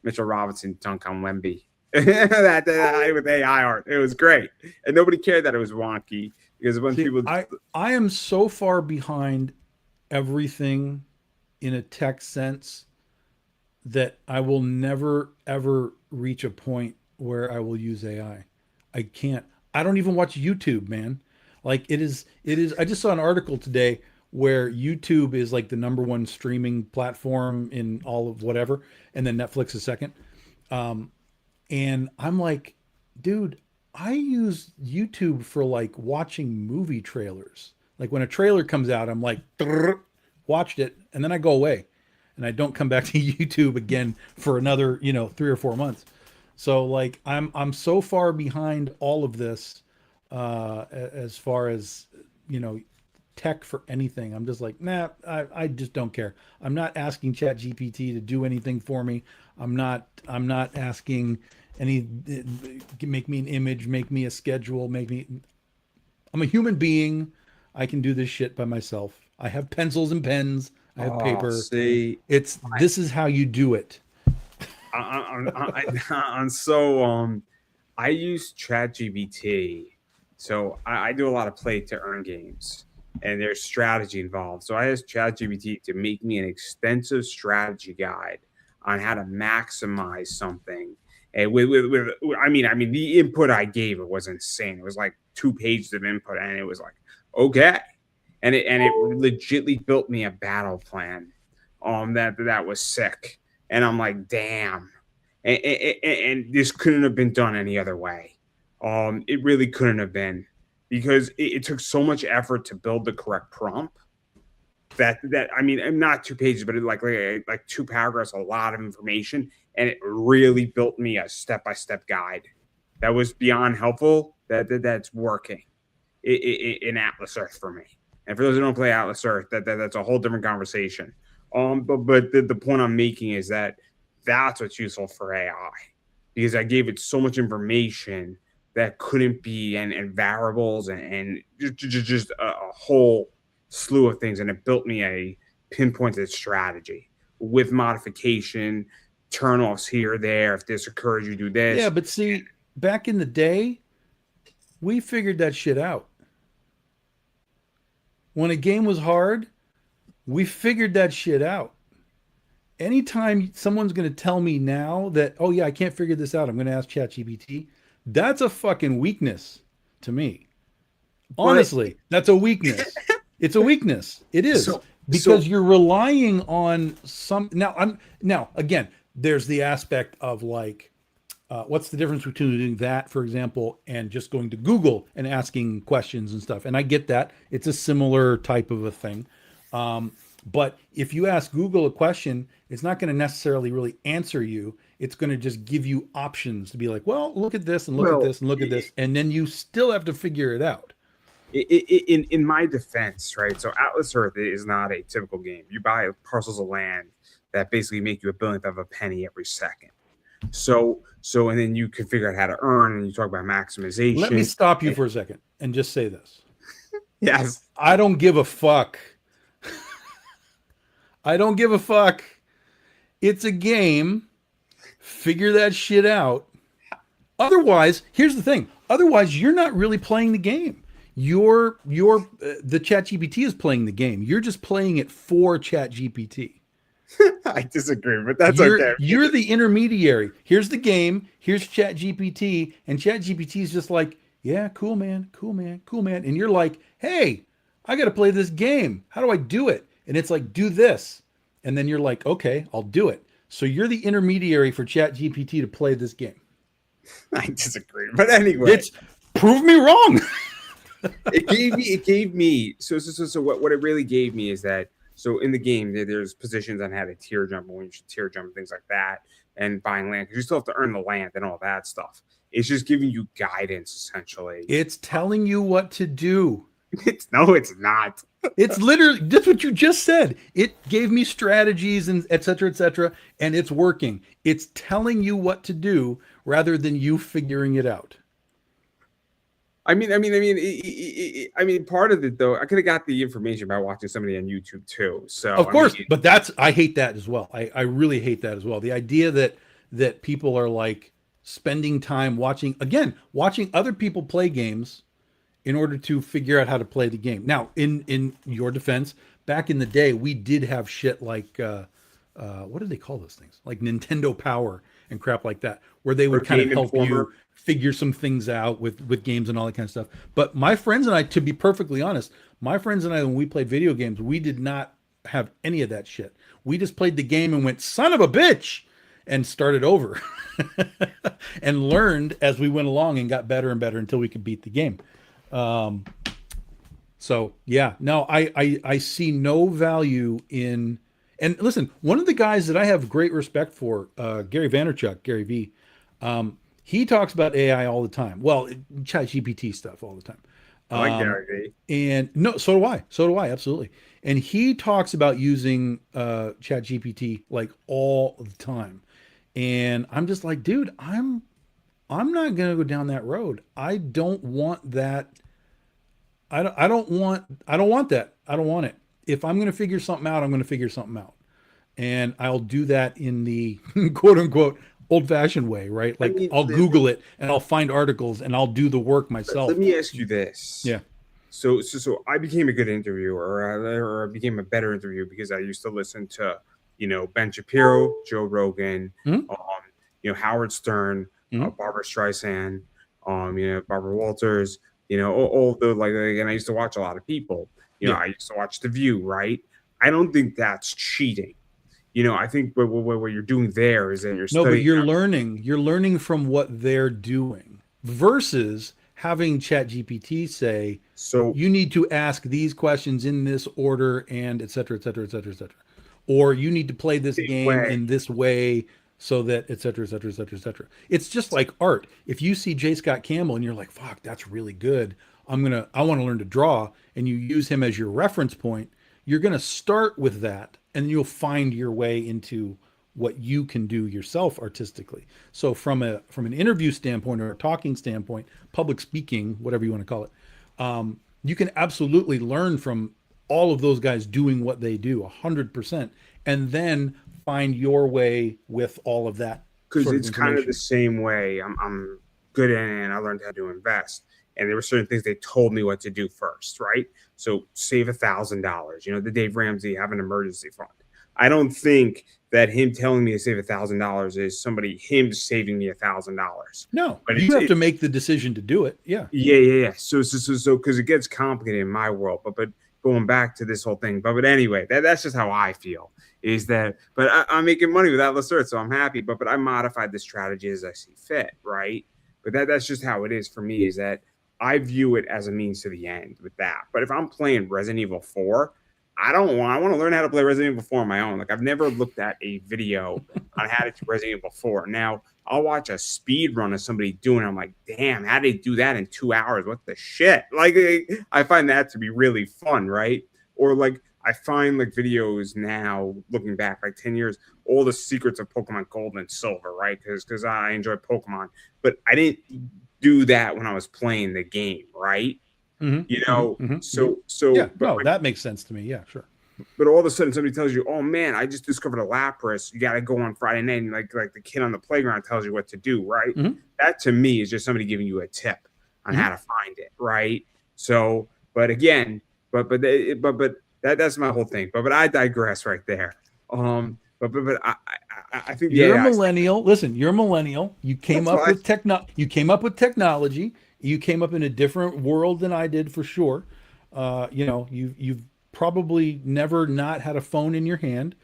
Mitchell Robinson dunk on Wemby. that with AI art, it was great, and nobody cared that it was wonky because when people, I am so far behind everything in a tech sense that I will never ever reach a point where I will use AI. I can't. I don't even watch YouTube, man. Like it is. I just saw an article today where YouTube is like the number one streaming platform in all of whatever, and then Netflix is second. And I'm like, dude, I use YouTube for like watching movie trailers. Like when a trailer comes out, I'm like, watched it, and then I go away, and I don't come back to YouTube again for another, 3 or 4 months. So like, I'm so far behind all of this, as far as tech for anything. I'm just like, nah, I just don't care. I'm not asking ChatGPT to do anything for me. I'm not asking make me an image, make me a schedule, I'm a human being. I can do this shit by myself. I have pencils and pens. I have paper. See, this is how you do it. I use ChatGPT, so I do a lot of play to earn games, and there's strategy involved. So I asked ChatGPT to make me an extensive strategy guide on how to maximize something. And the input I gave it was insane. It was like 2 pages of input, and it was like, okay, and it legitly built me a battle plan, that was sick. And I'm like, damn, and this couldn't have been done any other way. It really couldn't have been, because it took so much effort to build the correct prompt. Not 2 pages, but like 2 paragraphs, a lot of information, and it really built me a step-by-step guide that was beyond helpful. That's working in Atlas Earth for me. And for those who don't play Atlas Earth, that's a whole different conversation. But the point I'm making is that's what's useful for AI, because I gave it so much information that couldn't be, and variables, and just a whole slew of things, and it built me a pinpointed strategy with modification, turn-offs here or there. If this occurs, you do this. Yeah, but see, back in the day, we figured that shit out. When a game was hard, we figured that shit out. Anytime someone's going to tell me now that, oh yeah, I can't figure this out, I'm going to ask ChatGPT, that's a fucking weakness to me. Honestly, that's a weakness. It's a weakness. It is, because you're relying on some. Now again, there's the aspect of like, what's the difference between doing that, for example, and just going to Google and asking questions and stuff? And I get that it's a similar type of a thing. But if you ask Google a question, it's not going to necessarily really answer you. It's going to just give you options to be like, well, look at this and look at this and look at this. And then you still have to figure it out. In my defense, right? So Atlas Earth is not a typical game. You buy parcels of land that basically make you a billionth of a penny every second. So and then you can figure out how to earn, and you talk about maximization. Let me stop you for a second and just say this. Yes. I don't give a fuck. I don't give a fuck It's a game. Figure that shit out. Otherwise, here's the thing. Otherwise, you're not really playing the game. The ChatGPT is playing the game. You're just playing it for ChatGPT. I disagree, but that's You're okay. you're the intermediary. Here's the game. Here's ChatGPT, and ChatGPT is just like, yeah, cool man, cool man, cool man, and you're like, hey, I got to play this game. How do I do it? And it's like, do this, and then you're like, okay, I'll do it. So you're the intermediary for ChatGPT to play this game. I disagree, but anyway, It's prove me wrong. it gave me so what it really gave me is that so in the game there's positions on how to tier jump and when you should tier jump and things like that and buying land because you still have to earn the land and all that stuff. It's just giving you guidance essentially. It's telling you what to do. It's not. It's literally that's what you just said. It gave me strategies and et cetera, and it's working. It's telling you what to do rather than you figuring it out. Part of it though, I could have got the information by watching somebody on YouTube too. So Of course, but I hate that as well. I really hate that as well. The idea that people are like spending time watching other people play games in order to figure out how to play the game. Now, in your defense, back in the day, we did have shit like what did they call those things? Like Nintendo Power and crap like that, where they would kind of help you figure some things out with games and all that kind of stuff. But my friends and I, to be perfectly honest, my friends and I, when we played video games, we did not have any of that shit. We just played the game and went, son of a bitch, and started over and learned as we went along and got better and better until we could beat the game. So yeah, no, I see no value in, and listen, one of the guys that I have great respect for, Gary Vaynerchuk, Gary V, he talks about AI all the time. Well, ChatGPT stuff all the time. I like Gary V. And no, so do I. So do I, absolutely. And he talks about using ChatGPT like all the time. And I'm just like, dude, I'm not gonna go down that road. I don't want that. I don't want that. I don't want it. If I'm gonna figure something out, I'm gonna figure something out. And I'll do that in the quote unquote old-fashioned way, right? Like I'll Google it and I'll find articles and I'll do the work myself. Let me ask you this. Yeah. So I became a good interviewer, or I became a better interviewer because I used to listen to, Ben Shapiro, Joe Rogan, Howard Stern, Barbara Streisand, Barbara Walters, all the and I used to watch a lot of people. I used to watch The View, right? I don't think that's cheating. I think what you're doing there is that you're studying. No, but you're learning from what they're doing versus having ChatGPT say, so you need to ask these questions in this order and et cetera, et cetera, et cetera, et cetera. Or you need to play this game in this way so that et cetera, et cetera, et cetera, et cetera. It's just like art. If you see J. Scott Campbell and you're like, fuck, that's really good. I want to learn to draw, and you use him as your reference point, you're going to start with that and you'll find your way into what you can do yourself artistically. So from an interview standpoint or a talking standpoint, public speaking, whatever you want to call it, you can absolutely learn from all of those guys doing what they do 100%, and then find your way with all of that. Because it's kind of the same way I'm good in it, and I learned how to invest. And there were certain things they told me what to do first, right? So save $1,000. The Dave Ramsey have an emergency fund. I don't think that him telling me to save $1,000 is him saving me $1,000. No, but you have to make the decision to do it. Yeah. Yeah. So because it gets complicated in my world, but going back to this whole thing, but anyway, that's just how I feel. Is that? But I'm making money with Atlas Earth, so I'm happy. But I modified the strategy as I see fit, right? But that's just how it is for me. Is that I view it as a means to the end with that. But if I'm playing Resident Evil 4, I want to learn how to play Resident Evil 4 on my own. Like, I've never looked at a video on how to do Resident Evil 4. Now, I'll watch a speed run of somebody doing it. I'm like, damn, how did they do that in 2 hours? What the shit? Like, I find that to be really fun, right? Or like, I find like videos now, looking back like 10 years, all the secrets of Pokemon Gold and Silver, right? Because I enjoy Pokemon. But I didn't do that when I was playing the game, right? Mm-hmm, So yeah, but that makes sense to me. Yeah, sure. But all of a sudden somebody tells you, "Oh man, I just discovered a Lapras. You got to go on Friday night." And like the kid on the playground tells you what to do, right? Mm-hmm. That to me is just somebody giving you a tip on Mm-hmm. how to find it, right? So, but again, but that's my whole thing. But I digress right there. But I think the You're a AI. millennial. Listen, you're a millennial. You came That's up why. with You came up with technology. You came up in a different world than I did for sure. You've probably never not had a phone in your hand,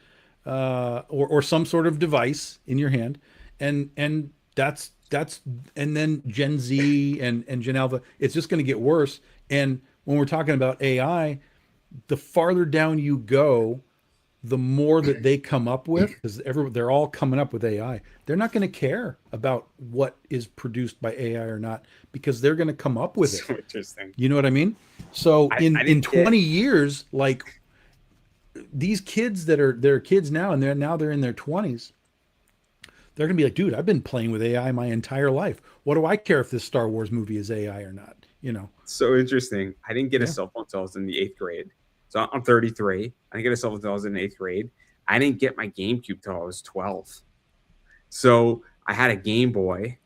or some sort of device in your hand, and that's and then Gen Z and Gen Alpha. It's just going to get worse. And when we're talking about AI, the farther down you go, the more that they come up with, because they're all coming up with AI, they're not going to care about what is produced by AI or not, because they're going to come up with it. So interesting. You know what I mean? So in I in didn't get. 20 years, like these kids that are they're kids now, and they're in their 20s, they're going to be like, dude, I've been playing with AI my entire life. What do I care if this Star Wars movie is AI or not? You know? So interesting. I didn't get a Yeah. cell phone until I was in the eighth grade. So I'm 33. I didn't get a cell phone until I was in eighth grade. I didn't get my GameCube till I was 12. So I had a Game Boy,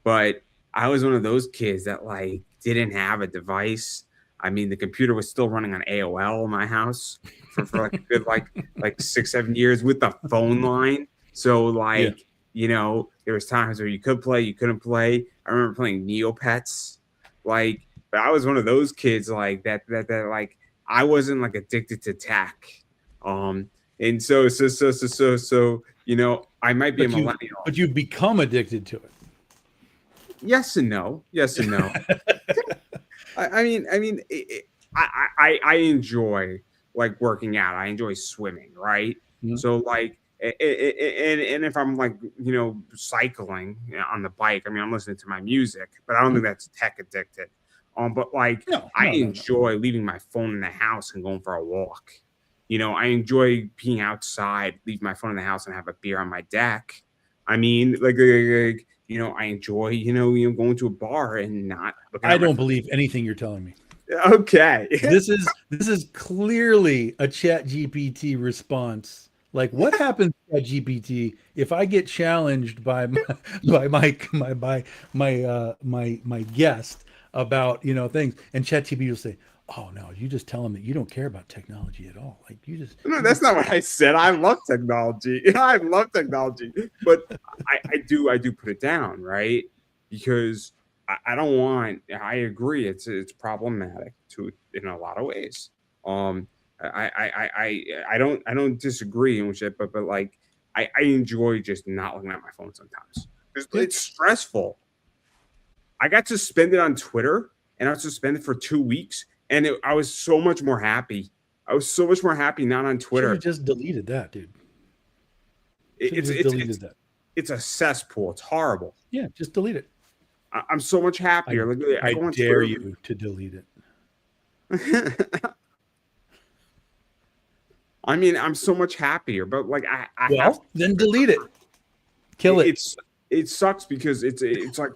but I was one of those kids that like didn't have a device. I mean, the computer was still running on AOL in my house for like a good like 6, 7 years with the phone line. So Yeah. like, there was times where you could play, you couldn't play. I remember playing Neopets. Like, but I was one of those kids like that like I wasn't like addicted to tech. Um and I might be a But you millennial. but you've become addicted to it. Yes and no. Yes and no. I mean, I enjoy like working out. I enjoy swimming, right? Mhm. So like, and if I'm like cycling on the bike, I mean I'm listening to my music, but I don't think that's tech addicted. But like No, I no, no, no. enjoy leaving my phone in the house and going for a walk. I enjoy being outside, leave my phone in the house and have a beer on my deck. I mean, I enjoy, going to a bar and not looking I at my don't believe anything you're telling me. phone. Okay. This is clearly a Chat GPT response. Like, what happens to Chat GPT if I get challenged by my guest about things, and Chat GPT will say, "Oh no, you just tell him that you don't care about technology at all. Like No, you that's just not what I said. I love technology. I love technology, but I do put it down, right? Because I don't want. I agree. It's problematic to in a lot of ways. Um, I don't disagree in which it, but like I enjoy just not looking at my phone sometimes. yeah." It's stressful. I got suspended on Twitter, and I was suspended for 2 weeks, and I was so much more happy. I was so much more happy not on Should have Twitter. just deleted that, dude. It, Should have it's just it's it's deleted that. it's a cesspool. It's horrible. Yeah, just delete it. I'm so much I happier. Like I I go on dare Twitter. you to delete it. I mean, I'm so much happier, but like I have to Well, then delete it. Kill it. it's it sucks because it's like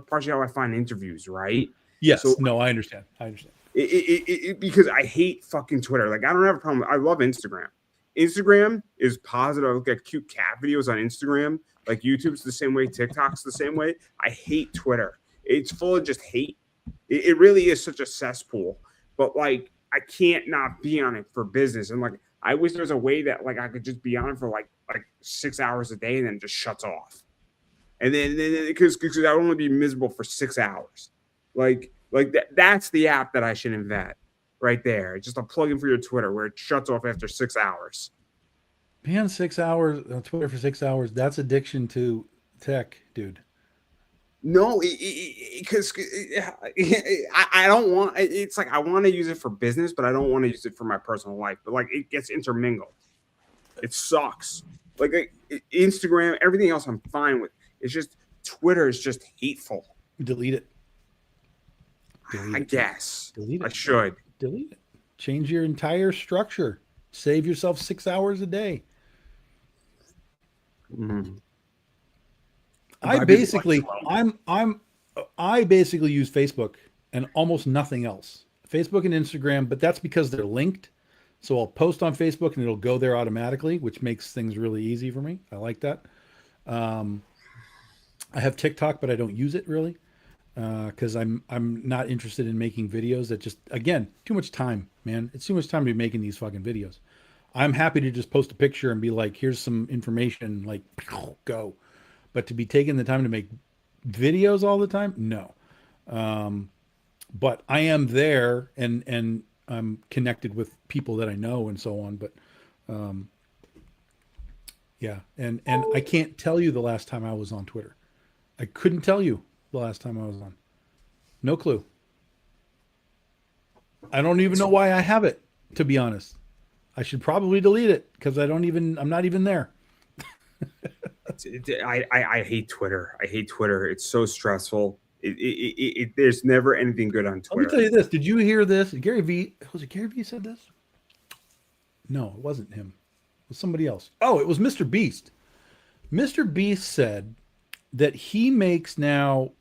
partially how I find interviews, right? So Yes. No, I understand. I understand. because I hate fucking Twitter. Like I don't have a problem. I love Instagram. Instagram is positive. I look at cute cat videos on Instagram. Like YouTube's the same way. TikTok's the same way. I hate Twitter. It's full of just hate. It really is such a cesspool. But like I can't not be on it for business. And like I wish there was a way that like I could just be on it for like 6 hours a day and then it just shuts off. And then because I want to be miserable for 6 hours. Like that's the app that I should invent right there. Just a plugin for your Twitter where it shuts off after 6 hours. Man, 6 hours on Twitter for 6 hours. That's addiction to tech, dude. No, because I don't want. It's like I want to use it for business, but I don't want to use it for my personal life. But like it gets intermingled. It sucks. Like Instagram, everything else I'm fine with. It's just Twitter is just hateful. Delete it. Delete I it. guess Delete I it. should. Delete it. Change your entire structure. Save yourself 6 hours a day. Mm. I Buy people like basically 12. I'm I basically use Facebook and almost nothing else. Facebook and Instagram, but that's because they're linked. So I'll post on Facebook and it'll go there automatically, which makes things really easy for me. I like that. Um, I have TikTok, but I don't use it really because I'm not interested in making videos that just again too much time, man. It's too much time to be making these fucking videos. I'm happy to just post a picture and be like, here's some information, like go. But to be taking the time to make videos all the time, no. Um, but I am there and I'm connected with people that I know and so on. But um, yeah, and I can't tell you the last time I was on Twitter. I couldn't tell you the last time I was on. No clue. I don't even know why I have it, to be honest. I should probably delete it because I'm not even there. I hate Twitter. I hate Twitter. It's so stressful. There's never anything good on Let me Twitter. tell you this. Did you hear this? Was it Gary Vee said this? No, it wasn't him. It was somebody else. Oh, it was Mr. Beast. Mr. Beast said that he makes now,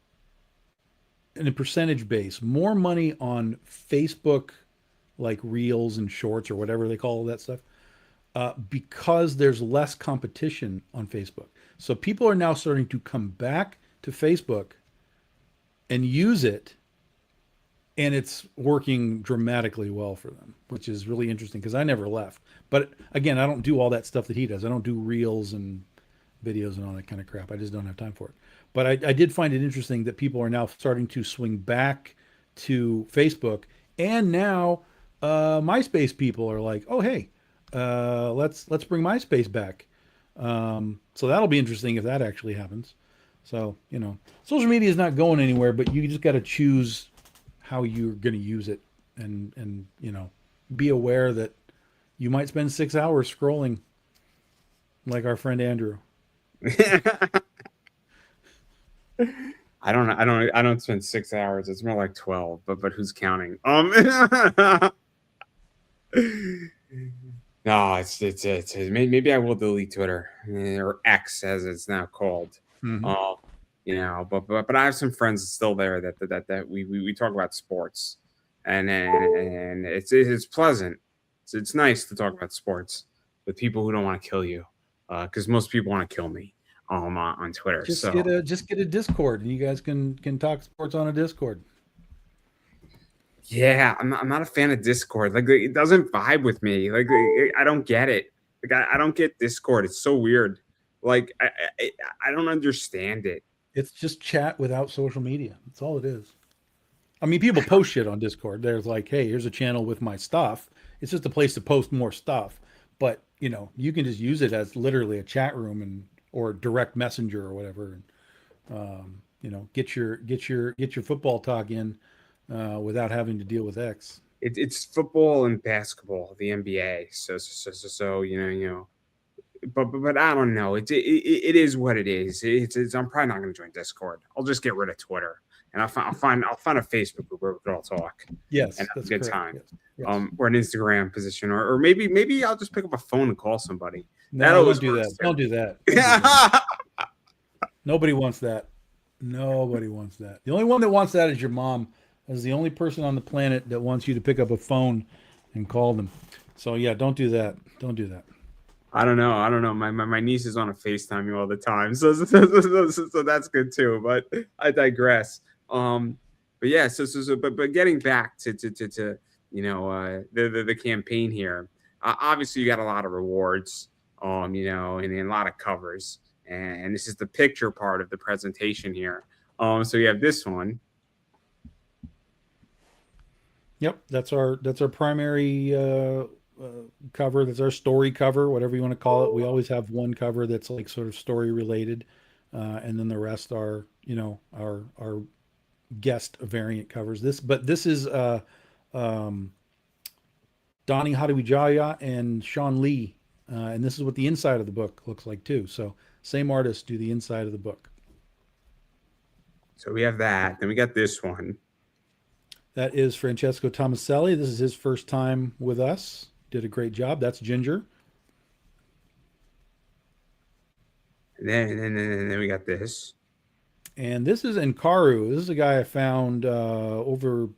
in a percentage base, more money on Facebook, like reels and shorts or whatever they call that stuff, because there's less competition on Facebook. So people are now starting to come back to Facebook and use it, and it's working dramatically well for them, which is really interesting because I never left. But again, I don't do all that stuff that he does. I don't do reels and videos and all that kind of crap. I just don't have time for it. But I did find it interesting that people are now starting to swing back to Facebook, and now MySpace people are like, oh hey, let's bring MySpace back. So that'll be interesting if that actually happens. So social media is not going anywhere, but you just got to choose how you're going to use it, and be aware that you might spend 6 hours scrolling, like our friend Andrew. I don't spend 6 hours. It's more like 12, but who's counting? No, it's maybe I will delete Twitter, or X as it's now called. Mm-hmm. Uh, but I have some friends still there that we talk about sports, and it's pleasant. It's nice to talk about sports with people who don't want to kill you, because most people want to kill me on Twitter. So Just get a Discord, and you guys can talk sports on a Discord. yeah, I'm not a fan of Discord. Like it doesn't vibe with me. Like I don't get it. Like I don't get Discord. It's so weird. Like I, I don't understand it. It's just chat without social media. That's all it is. I mean, people post shit on Discord. There's like, hey, here's a channel with my stuff. It's just a place to post more stuff. But you can just use it as literally a chat room or direct messenger or whatever. And get your football talk in without having to deal with X. It's football and basketball, the NBA. So but I don't know. It is what it is. It's I'm probably not going to join Discord. I'll just get rid of Twitter, and I'll find a Facebook group where we can all talk Yes, and have a that's good correct. time. Yes. Yes. Or an Instagram position, or maybe I'll just pick up a phone and call somebody. That No, always don't do works that. too. Don't do that. Don't do that. Nobody wants that. Nobody wants that. The only one that wants that is your mom. Is the only person on the planet that wants you to pick up a phone and call them. So yeah, don't do that. Don't do that. I don't know. I don't know. My niece is on a FaceTime you all the time, so that's good too. But I digress. But yeah. But getting back to the campaign here. Obviously, you got a lot of rewards. And a lot of covers, and this is the picture part of the presentation here. So you have this one. Yep, that's our primary cover. That's our story cover, whatever you want to call it. We always have one cover that's like sort of story related, and then the rest are our guest variant covers. This is um, Donnie Hadawijaya and Sean Lee, and this is what the inside of the book looks like too. So same artists do the inside of the book. So we have that. Then we got this one. That is Francesco Tomaselli. This is his first time with us. Did a great job. That's Ginger. And then we got this. And this is Nkaru. This is a guy I found over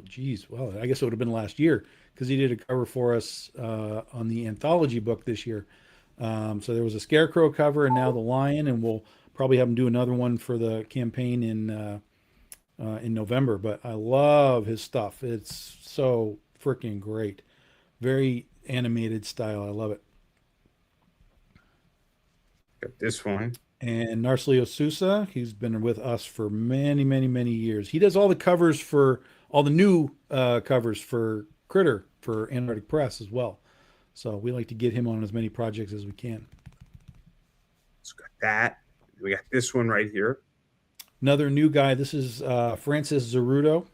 geez, well, I guess it would have been last year because he did a cover for us on the anthology book this year. So there was a Scarecrow cover and now the Lion, and we'll probably have him do another one for the campaign in November. But I love his stuff. It's so freaking great. Very animated style. I love it. Got this one. And Narcelio Sousa, he's been with us for many, many, many years. He does all the covers for all the new covers for Critter for Antarctic Press as well. So we like to get him on as many projects as we can. Let's got that. We got this one right here. Another new guy. This is Francis Zeruto.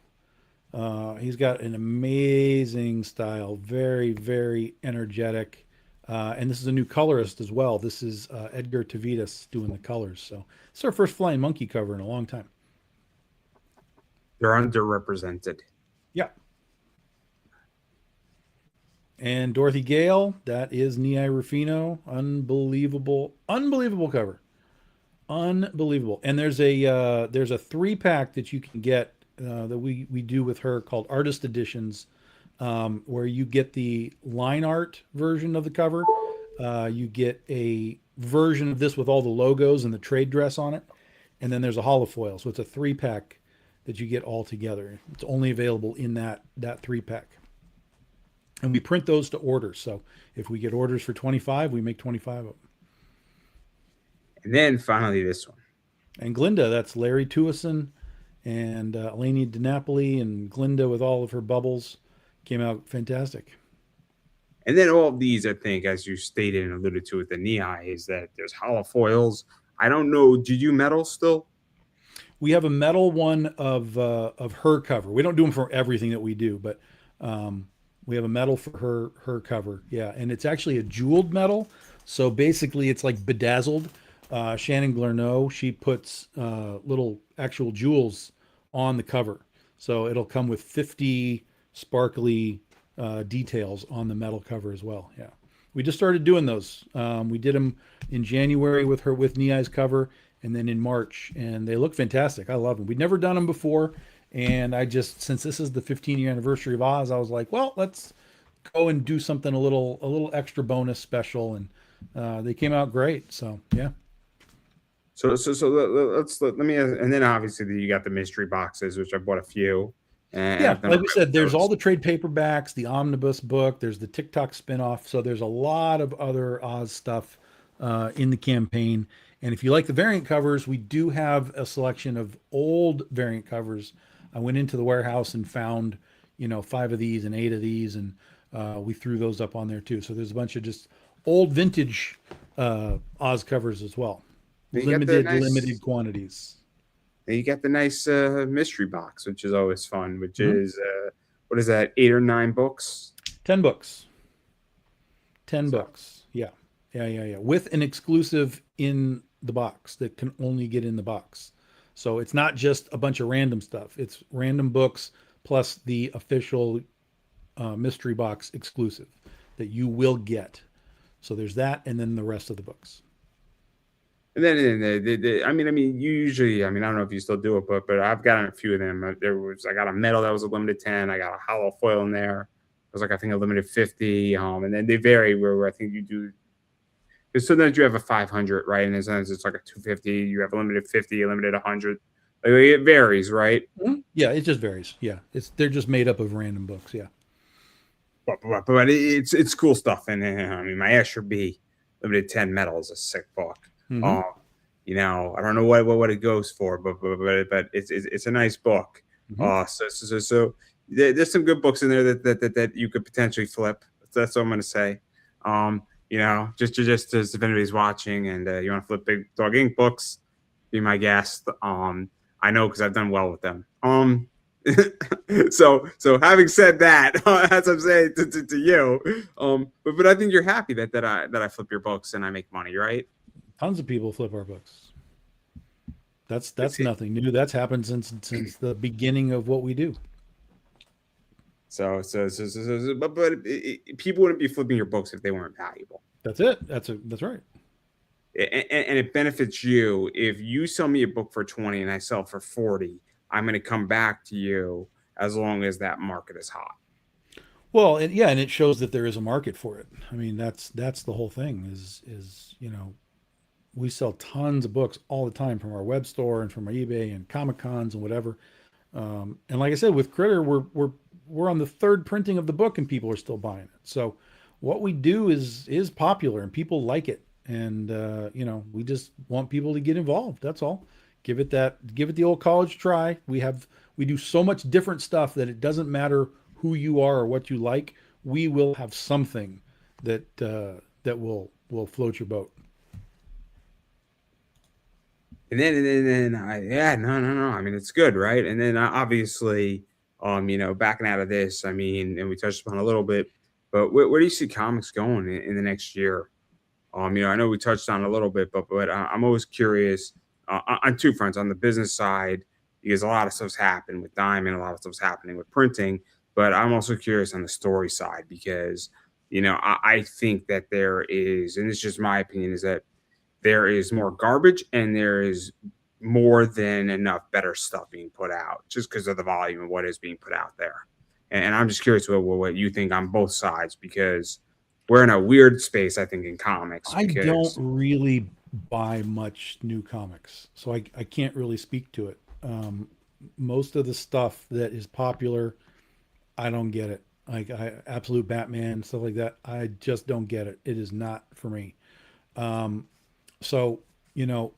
He's got an amazing style, very, very energetic. And this is a new colorist as well. This is Edgar Tavitas doing the colors. So it's our first Flying Monkey cover in a long time. They're underrepresented. Yeah. And Dorothy Gale, that is Nii Rufino. Unbelievable, unbelievable cover. Unbelievable. And there's a 3-pack that you can get that we do with her called Artist Editions, where you get the line art version of the cover. You get a version of this with all the logos and the trade dress on it. And then there's a holofoil. So it's a 3-pack that you get all together. It's only available in that 3-pack. And we print those to order. So if we get orders for 25, we make 25 of them. And then finally this one. And Glinda, that's Larry Tuison and Eleni DiNapoli, and Glinda with all of her bubbles came out fantastic. And then all of these, I think, as you stated and alluded to with the Nii, is that there's holofoils. I don't know. Do you metal still? We have a metal one of her cover. We don't do them for everything that we do, but we have a metal for her cover. Yeah, and it's actually a jeweled metal. So basically, it's like bedazzled. Shannon Glerneau, she puts little actual jewels on the cover. So it'll come with 50 sparkly details on the metal cover as well. Yeah. We just started doing those. We did them in January with Nii's cover, and then in March, and they look fantastic. I love them. We'd never done them before, and since this is the 15-year anniversary of Oz, I was like, well, let's go and do something a little extra bonus special, and they came out great. So yeah. So let me, and then obviously you got the mystery boxes, which I bought a few. And yeah, like we said, there's all the trade paperbacks, the omnibus book, there's the TikTok spinoff. So there's a lot of other Oz stuff in the campaign. And if you like the variant covers, we do have a selection of old variant covers. I went into the warehouse and found, 5 of these and 8 of these, and we threw those up on there too. So there's a bunch of just old vintage Oz covers as well. Limited quantities. And you got the nice mystery box, which is always fun, which is, what is that, 8 or 9 books? 10 books. 10 books. Yeah. With an exclusive in the box that can only get in the box. So it's not just a bunch of random stuff. It's random books plus the official mystery box exclusive that you will get. So there's that, and then the rest of the books. And then, I mean, you usually, I don't know if you still do it, but I've gotten a few of them. I got a metal that was a limited 10. I got a hollow foil in there. It was like, I think a limited 50. And then they vary where I think you do. Because sometimes you have a 500, right? And sometimes it's like a 250. You have a limited 50, a limited 100. Like, it varies, right? Mm-hmm. Yeah, it just varies. Yeah, they're just made up of random books. Yeah. But it's cool stuff. And my Asher B limited 10 metal is a sick book. Mm-hmm. I don't know what it goes for, but it's a nice book. Mm-hmm. So there's some good books in there that you could potentially flip. That's what I'm going to say. Just as if anybody's watching and you want to flip Big Dog Inc. books, be my guest. I know because I've done well with them. So having said that, as I'm saying to you, but I think you're happy that I flip your books and I make money, right? Tons of people flip our books. That's nothing new. That's happened since the beginning of what we do. But people wouldn't be flipping your books if they weren't valuable. That's it. That's right. And it benefits you if you sell me a book for 20 and I sell for 40. I'm going to come back to you as long as that market is hot. Well, and yeah, and it shows that there is a market for it. I mean, that's the whole thing is, we sell tons of books all the time from our web store and from our eBay and Comic Cons and whatever. And like I said, with Critter, we're on the third printing of the book, and people are still buying it. So what we do is popular, and people like it. And we just want people to get involved. That's all. Give it the old college try. We do so much different stuff that it doesn't matter who you are or what you like. We will have something that will float your boat. Yeah, no, no, no. I mean, it's good, right? And then obviously, backing out of this, I mean, and we touched upon a little bit, but where do you see comics going in the next year? I know we touched on it a little bit, but I'm always curious on two fronts. On the business side, because a lot of stuff's happened with Diamond, a lot of stuff's happening with printing, but I'm also curious on the story side because I think that there is, and it's just my opinion, is that there is more garbage and there is more than enough better stuff being put out just because of the volume of what is being put out there. And I'm just curious what you think on both sides because we're in a weird space, I think, in comics I don't because really buy much new comics, so I can't really speak to it. Most of the stuff that is popular, I don't get it. Like Absolute Batman, stuff like that, I just don't get it. It is not for me. Um, so, you know,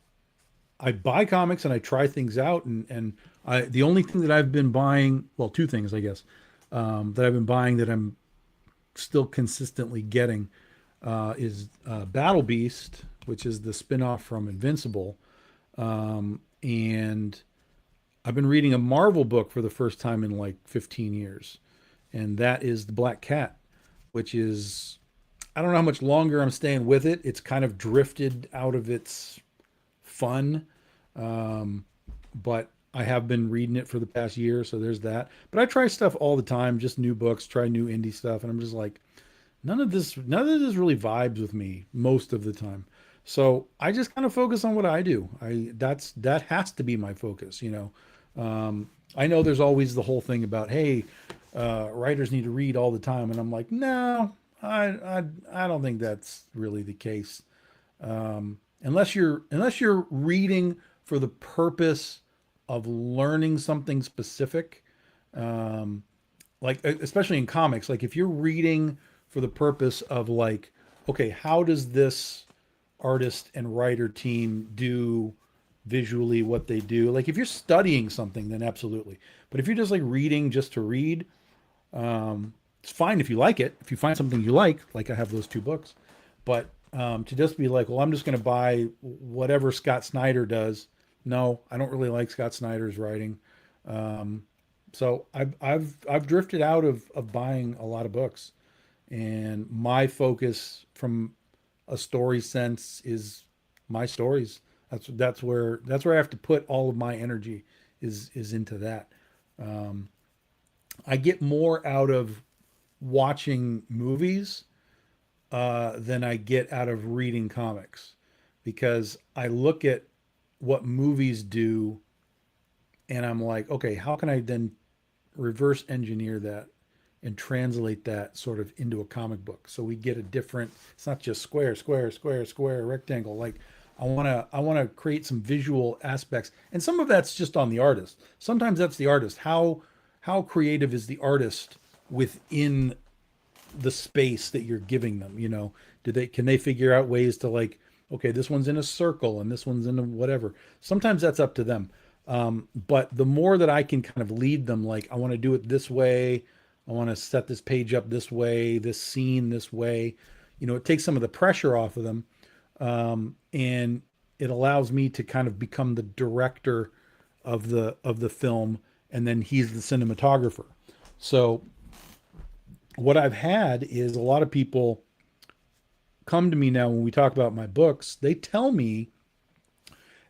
I buy comics and I try things out, and the only thing that I've been buying, well, two things, I guess, that I've been buying that I'm still consistently getting is Battle Beast, which is the spinoff from Invincible. And I've been reading a Marvel book for the first time in like 15 years, and that is The Black Cat, which is, I don't know how much longer I'm staying with it. It's kind of drifted out of its fun, um, but I have been reading it for the past year, so there's that. But I try stuff all the time, just new books, try new indie stuff, and I'm just like, none of this really vibes with me most of the time. So I just kind of focus on what I do. That has to be my focus, you know. I know there's always the whole thing about, hey, writers need to read all the time, and I'm like, no, I don't think that's really the case. Unless you're reading for the purpose of learning something specific, um, like especially in comics, like if you're reading for the purpose of like, okay, how does this artist and writer team do visually what they do? Like if you're studying something, then absolutely. But if you're just like reading just to read, it's fine if you like it. If you find something you like I have those two books. But to just be like, well, I'm just going to buy whatever Scott Snyder does. No, I don't really like Scott Snyder's writing. Um, so I've drifted out of buying a lot of books, and my focus from a story sense is my stories. That's where I have to put all of my energy is into that. Um, I get more out of watching movies than I get out of reading comics because I look at what movies do and I'm like, okay, how can I then reverse engineer that and translate that sort of into a comic book so we get a different, it's not just square, square, square, square, rectangle. Like I want to create some visual aspects, and some of that's just on the artist. Sometimes that's the artist. How creative is the artist within the space that you're giving them? You know, can they figure out ways to like, okay, this one's in a circle and this one's in a whatever. Sometimes that's up to them. But the more that I can kind of lead them, like I want to do it this way, I want to set this page up this way, this scene this way, it takes some of the pressure off of them, and it allows me to kind of become the director of the film, and then he's the cinematographer. So what I've had is a lot of people come to me now when we talk about my books. They tell me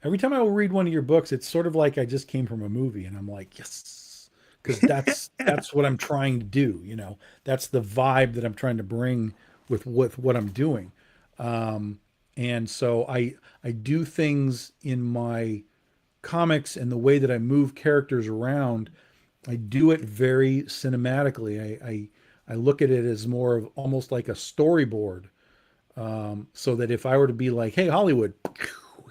every time I will read one of your books, it's sort of like I just came from a movie, and I'm like, yes, because that's what I'm trying to do. That's the vibe that I'm trying to bring with what I'm doing. And so I do things in my comics and the way that I move characters around. I do it very cinematically. I look at it as more of almost like a storyboard. So that if I were to be like, "Hey, Hollywood,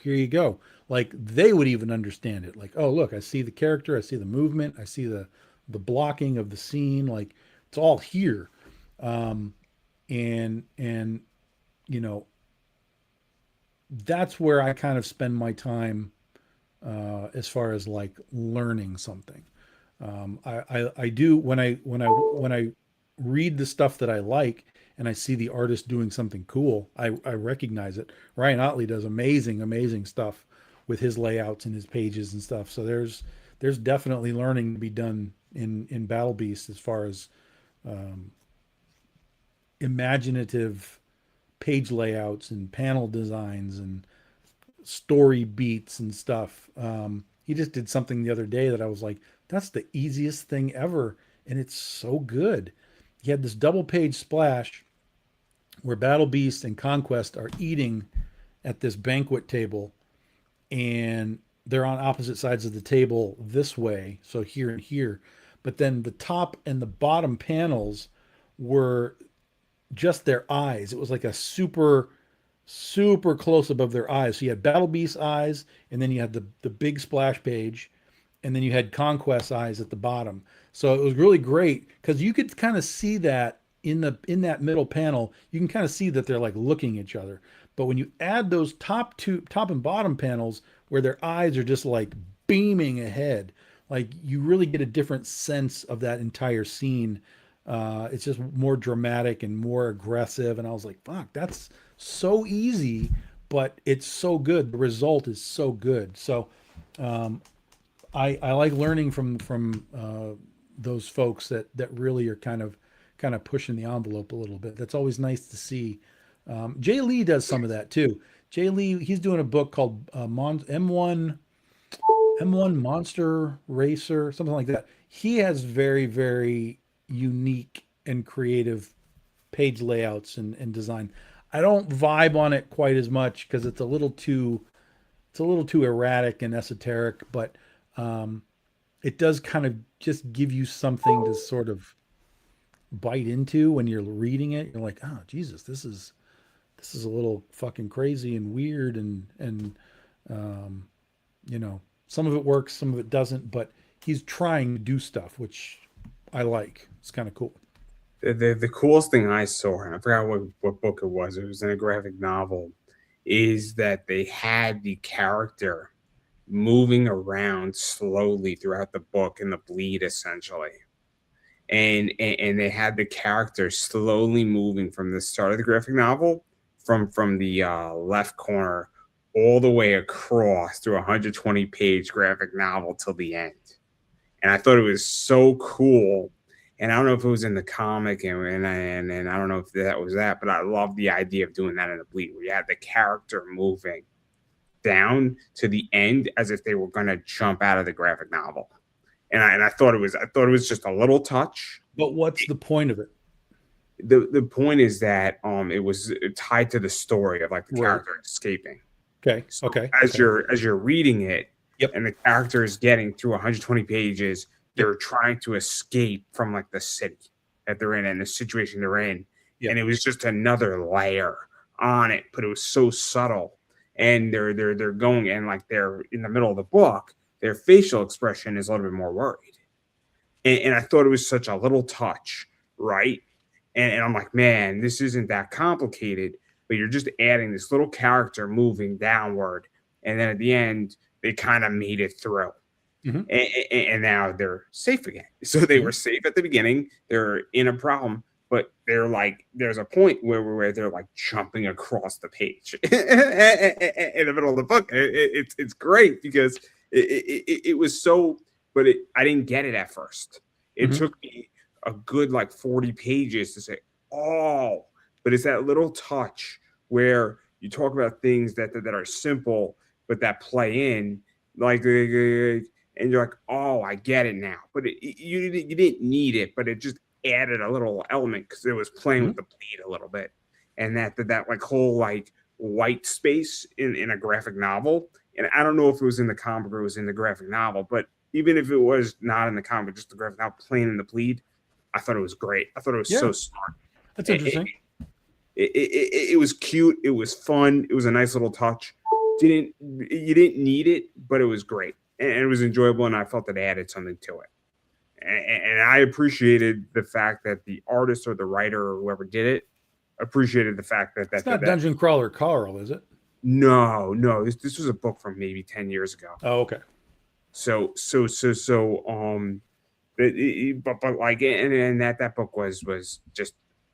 here you go," like they would even understand it. Like, "Oh, look, I see the character, I see the movement, I see the blocking of the scene. Like, it's all here." Um, and you know, that's where I kind of spend my time as far as like learning something. I do when I read the stuff that I like and I see the artist doing something cool, I recognize it. Ryan Otley does amazing stuff with his layouts and his pages and stuff. So there's definitely learning to be done in Battle Beast as far as um, imaginative page layouts and panel designs and story beats and stuff. He just did something the other day that I was like, that's the easiest thing ever. And it's so good. He had this double page splash where Battle Beast and Conquest are eating at this banquet table, and they're on opposite sides of the table this way. So here and here. But then the top and the bottom panels were just their eyes. It was like a super close above their eyes. So you had Battle Beast eyes, and then you had the big splash page, and then you had Conquest eyes at the bottom. So it was really great because you could kind of see that in that middle panel. You can kind of see that they're like looking at each other. But when you add those top and bottom panels where their eyes are just like beaming ahead, like you really get a different sense of that entire scene. It's just more dramatic and more aggressive. And I was like, fuck, that's so easy, but it's so good. The result is so good. So um, I like learning from those folks that really are kind of pushing the envelope a little bit. That's always nice to see. Jay Lee does some of that too. Jay Lee, he's doing a book called M1 Monster Racer, something like that. He has very unique and creative page layouts and design. I don't vibe on it quite as much because it's a little too erratic and esoteric, but um, it does kind of just give you something to sort of bite into when you're reading it. You're like, oh Jesus, this is a little fucking crazy and weird and um, you know, some of it works, some of it doesn't, but he's trying to do stuff which I like. It's kind of cool. The coolest thing I saw, and I forgot what book it was. It was in a graphic novel. Is that they had the character moving around slowly throughout the book in the bleed, essentially, and they had the character slowly moving from the start of the graphic novel, from the left corner all the way across through a 120 page graphic novel till the end. And I thought it was so cool. And I don't know if it was in the comic, and I don't know if that was that, but I love the idea of doing that in the bleed, where you had the character moving down to the end as if they were going to jump out of the graphic novel. And I thought it was just a little touch. But what's the point of it? The point is that it was tied to the story of like the Right. character escaping. Okay. So Okay. as Okay. you're reading it, Yep. and the character is getting through 120 pages, Yep. they're trying to escape from like the city that they're in and the situation they're in. And Yep. it was just another layer on it, but it was so subtle. And they're going, and like they're in the middle of the book, their facial expression is a little bit more worried. And I thought it was such a little touch, right? And I'm like, man, this isn't that complicated, but you're just adding this little character moving downward, and then at the end, they kind of made it through, Hmm. and now they're safe again. So they were Hmm. safe at the beginning. They're in a problem, but they're like, there's a point where they're like jumping across the page in the middle of the book. It's great because it was so, but I didn't get it at first. It Hmm. took me a good like 40 pages to say, oh, but it's that little touch where you talk about things that are simple, but that play in like, and you're like, oh, I get it now. But you didn't need it, but it just added a little element because it was playing with Hmm. the bleed a little bit, and that like whole like white space in a graphic novel. And I don't know if it was in the comic or it was in the graphic novel, but even if it was not in the comic, just the graphic novel playing in the plead, I thought it was great. I thought it was Yeah, so smart. that's interesting. It was cute. It was fun. It was a nice little touch. You didn't need it, but it was great, and it was enjoyable, and I felt that it added something to it. And I appreciated the fact that the artist or the writer or whoever did it appreciated the fact that It's not Dungeon Crawler Carl, is it? no, this was a book from maybe 10 years ago. Oh, okay. But like, and that book was just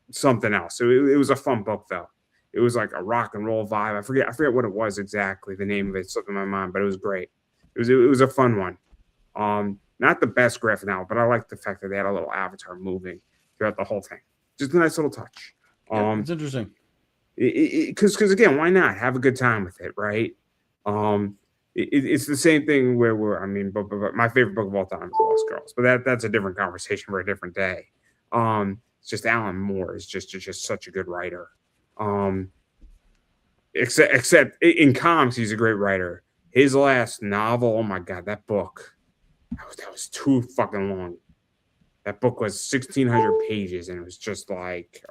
something else. So it was a fun book though. It was like a rock and roll vibe. I forget what it was exactly. The name of it slipped in my mind, but it was great. It was a fun one. Not the best graphic novel, but I like the fact that they had a little avatar moving throughout the whole thing. Just a nice little touch. Yeah, it's interesting. Because again, why not have a good time with it, right? It's the same thing where I mean, but my favorite book of all time is Lost Girls, but that's a different conversation for a different day. It's just Alan Moore is just such a good writer. Except in comics, he's a great writer. His last novel, oh my god, that book, that was too fucking long. That book was 1,600 pages, and it was just like,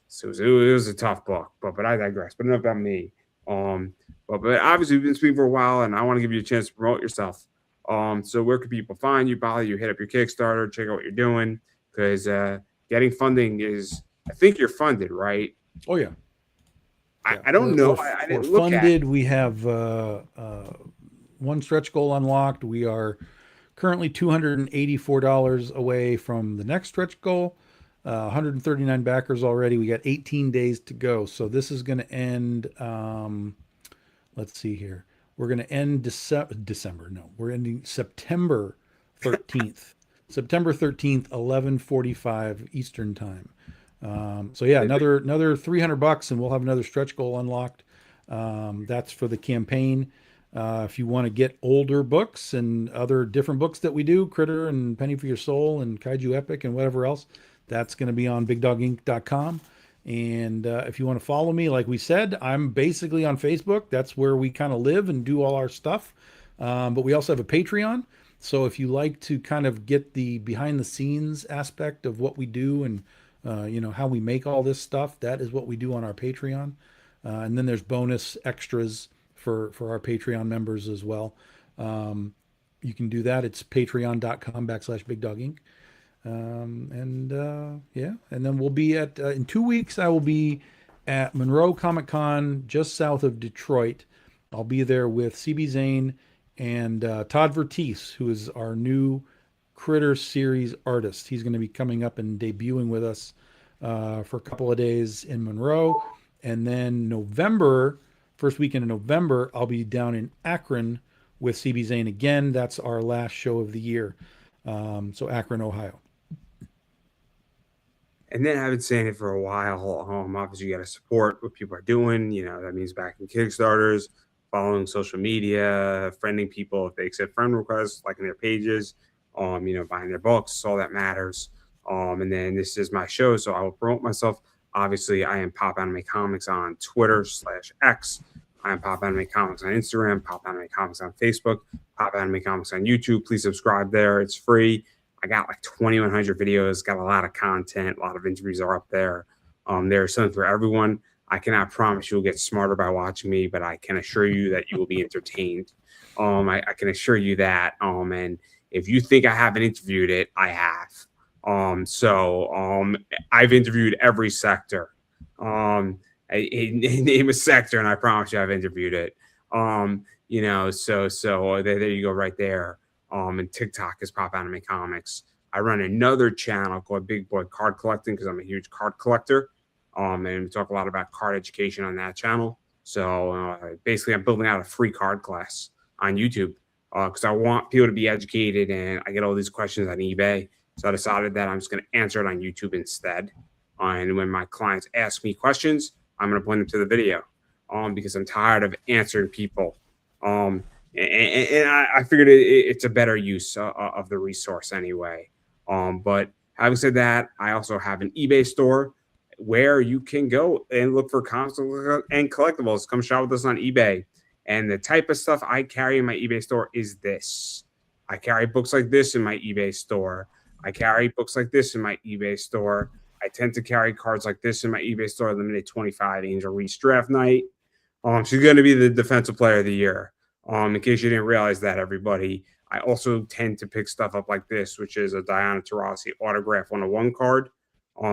so it was a tough book. But I digress. But enough about me. But obviously we've been speaking for a while, and I want to give you a chance to promote yourself. So where can people find you, follow you, hit up your Kickstarter, check out what you're doing? Because getting funding is, I think you're funded, right? Oh yeah. I don't know. I didn't look funded. We have one stretch goal unlocked. We are currently $284 away from the next stretch goal. 139 backers already. We got 18 days to go. So this is going to end. Let's see here. We're going to end December. No, we're ending September 13th. September 13th, 11:45 Eastern time. So yeah, another $300 and we'll have another stretch goal unlocked. That's for the campaign. If you want to get older books and other different books that we do, Critter and Penny for Your Soul and Kaiju Epic and whatever else, that's going to be on bigdoginc.com. And if you want to follow me, like we said, I'm basically on Facebook. That's where we kind of live and do all our stuff. But we also have a Patreon. So if you like to kind of get the behind the scenes aspect of what we do and how we make all this stuff, that is what we do on our Patreon. And then there's bonus extras for our Patreon members as well. You can do that. It's patreon.com/bigdoginc. And then we'll be in 2 weeks, I will be at Monroe Comic Con, just south of Detroit. I'll be there with CB Zane and Todd Vertice, who is our new Critter series artist. He's going to be coming up and debuting with us for a couple of days in Monroe. And then first weekend in November, I'll be down in Akron with CB Zane again. That's our last show of the year. So Akron, Ohio. And then I've been saying it for a while. Obviously, you got to support what people are doing. That means backing Kickstarters, following social media, friending people if they accept friend requests, liking their pages, buying their books, all that matters. And then this is my show, so I will promote myself. Obviously, I am Pop Anime Comics on Twitter/X. I am Pop Anime Comics on Instagram, Pop Anime Comics on Facebook, Pop Anime Comics on YouTube. Please subscribe there. It's free. I got like 2,100 videos, got a lot of content, a lot of interviews are up there. There's something for everyone. I cannot promise you'll get smarter by watching me, but I can assure you that you will be entertained. I can assure you that. And if you think I haven't interviewed it, I have. I've interviewed every sector. Name a sector, and I promise you I've interviewed it. So there you go, right there. And TikTok is Pop Anime Comics. I run another channel called Big Boy Card Collecting because I'm a huge card collector. And we talk a lot about card education on that channel. So basically, I'm building out a free card class on YouTube because I want people to be educated, and I get all these questions on eBay. So I decided that I'm just going to answer it on YouTube instead. And when my clients ask me questions, I'm going to point them to the video because I'm tired of answering people. And I figured it's a better use of the resource anyway. But having said that, I also have an eBay store where you can go and look for comics and collectibles. Come shop with us on eBay. And the type of stuff I carry in my eBay store is this. I carry books like this in my eBay store. I carry books like this in my eBay store. I tend to carry cards like this in my eBay store. Limited 25 Angel Reese draft night. She's going to be the defensive player of the year. In case you didn't realize that, everybody, I also tend to pick stuff up like this, which is a Diana Taurasi autograph 101 card.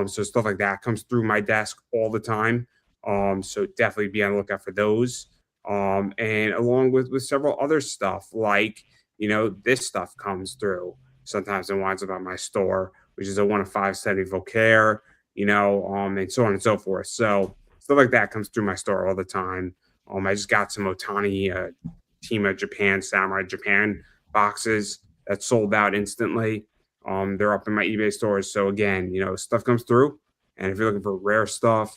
So stuff like that comes through my desk all the time. So definitely be on the lookout for those. And along with several other stuff, like, this stuff comes through sometimes and winds up at my store, which is a 1 of 5 Steady Volcaire, and so on and so forth. So stuff like that comes through my store all the time. I just got some Otani Team of Japan, Samurai Japan boxes that sold out instantly. They're up in my eBay stores. So again, stuff comes through, and if you're looking for rare stuff,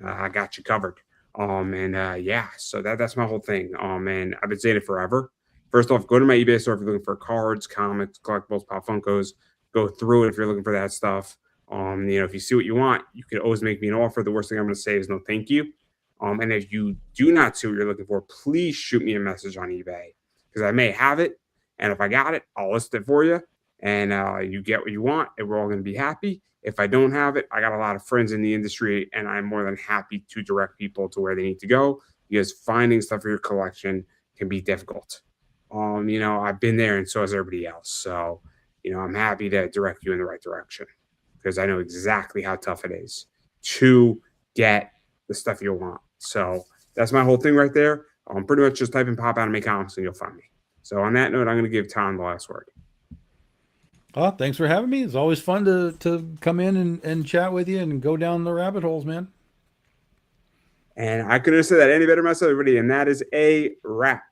I got you covered. Yeah, so that's my whole thing. And I've been saying it forever. First off, go to my eBay store if you're looking for cards, comics, collectibles, pop Funkos. Go through it if you're looking for that stuff. If you see what you want, you can always make me an offer. The worst thing I'm going to say is no, thank you. And if you do not see what you're looking for, please shoot me a message on eBay, because I may have it. And if I got it, I'll list it for you. And you get what you want, and we're all going to be happy. If I don't have it, I got a lot of friends in the industry, and I'm more than happy to direct people to where they need to go, because finding stuff for your collection can be difficult. I've been there, and so has everybody else. So, I'm happy to direct you in the right direction, because I know exactly how tough it is to get the stuff you want. So that's my whole thing right there. Pretty much just type in Pop Anime Comics and you'll find me. So on that note, I'm going to give Tom the last word. Oh, thanks for having me. It's always fun to come in and chat with you and go down the rabbit holes, man. And I couldn't have said that any better myself, everybody. And that is a wrap.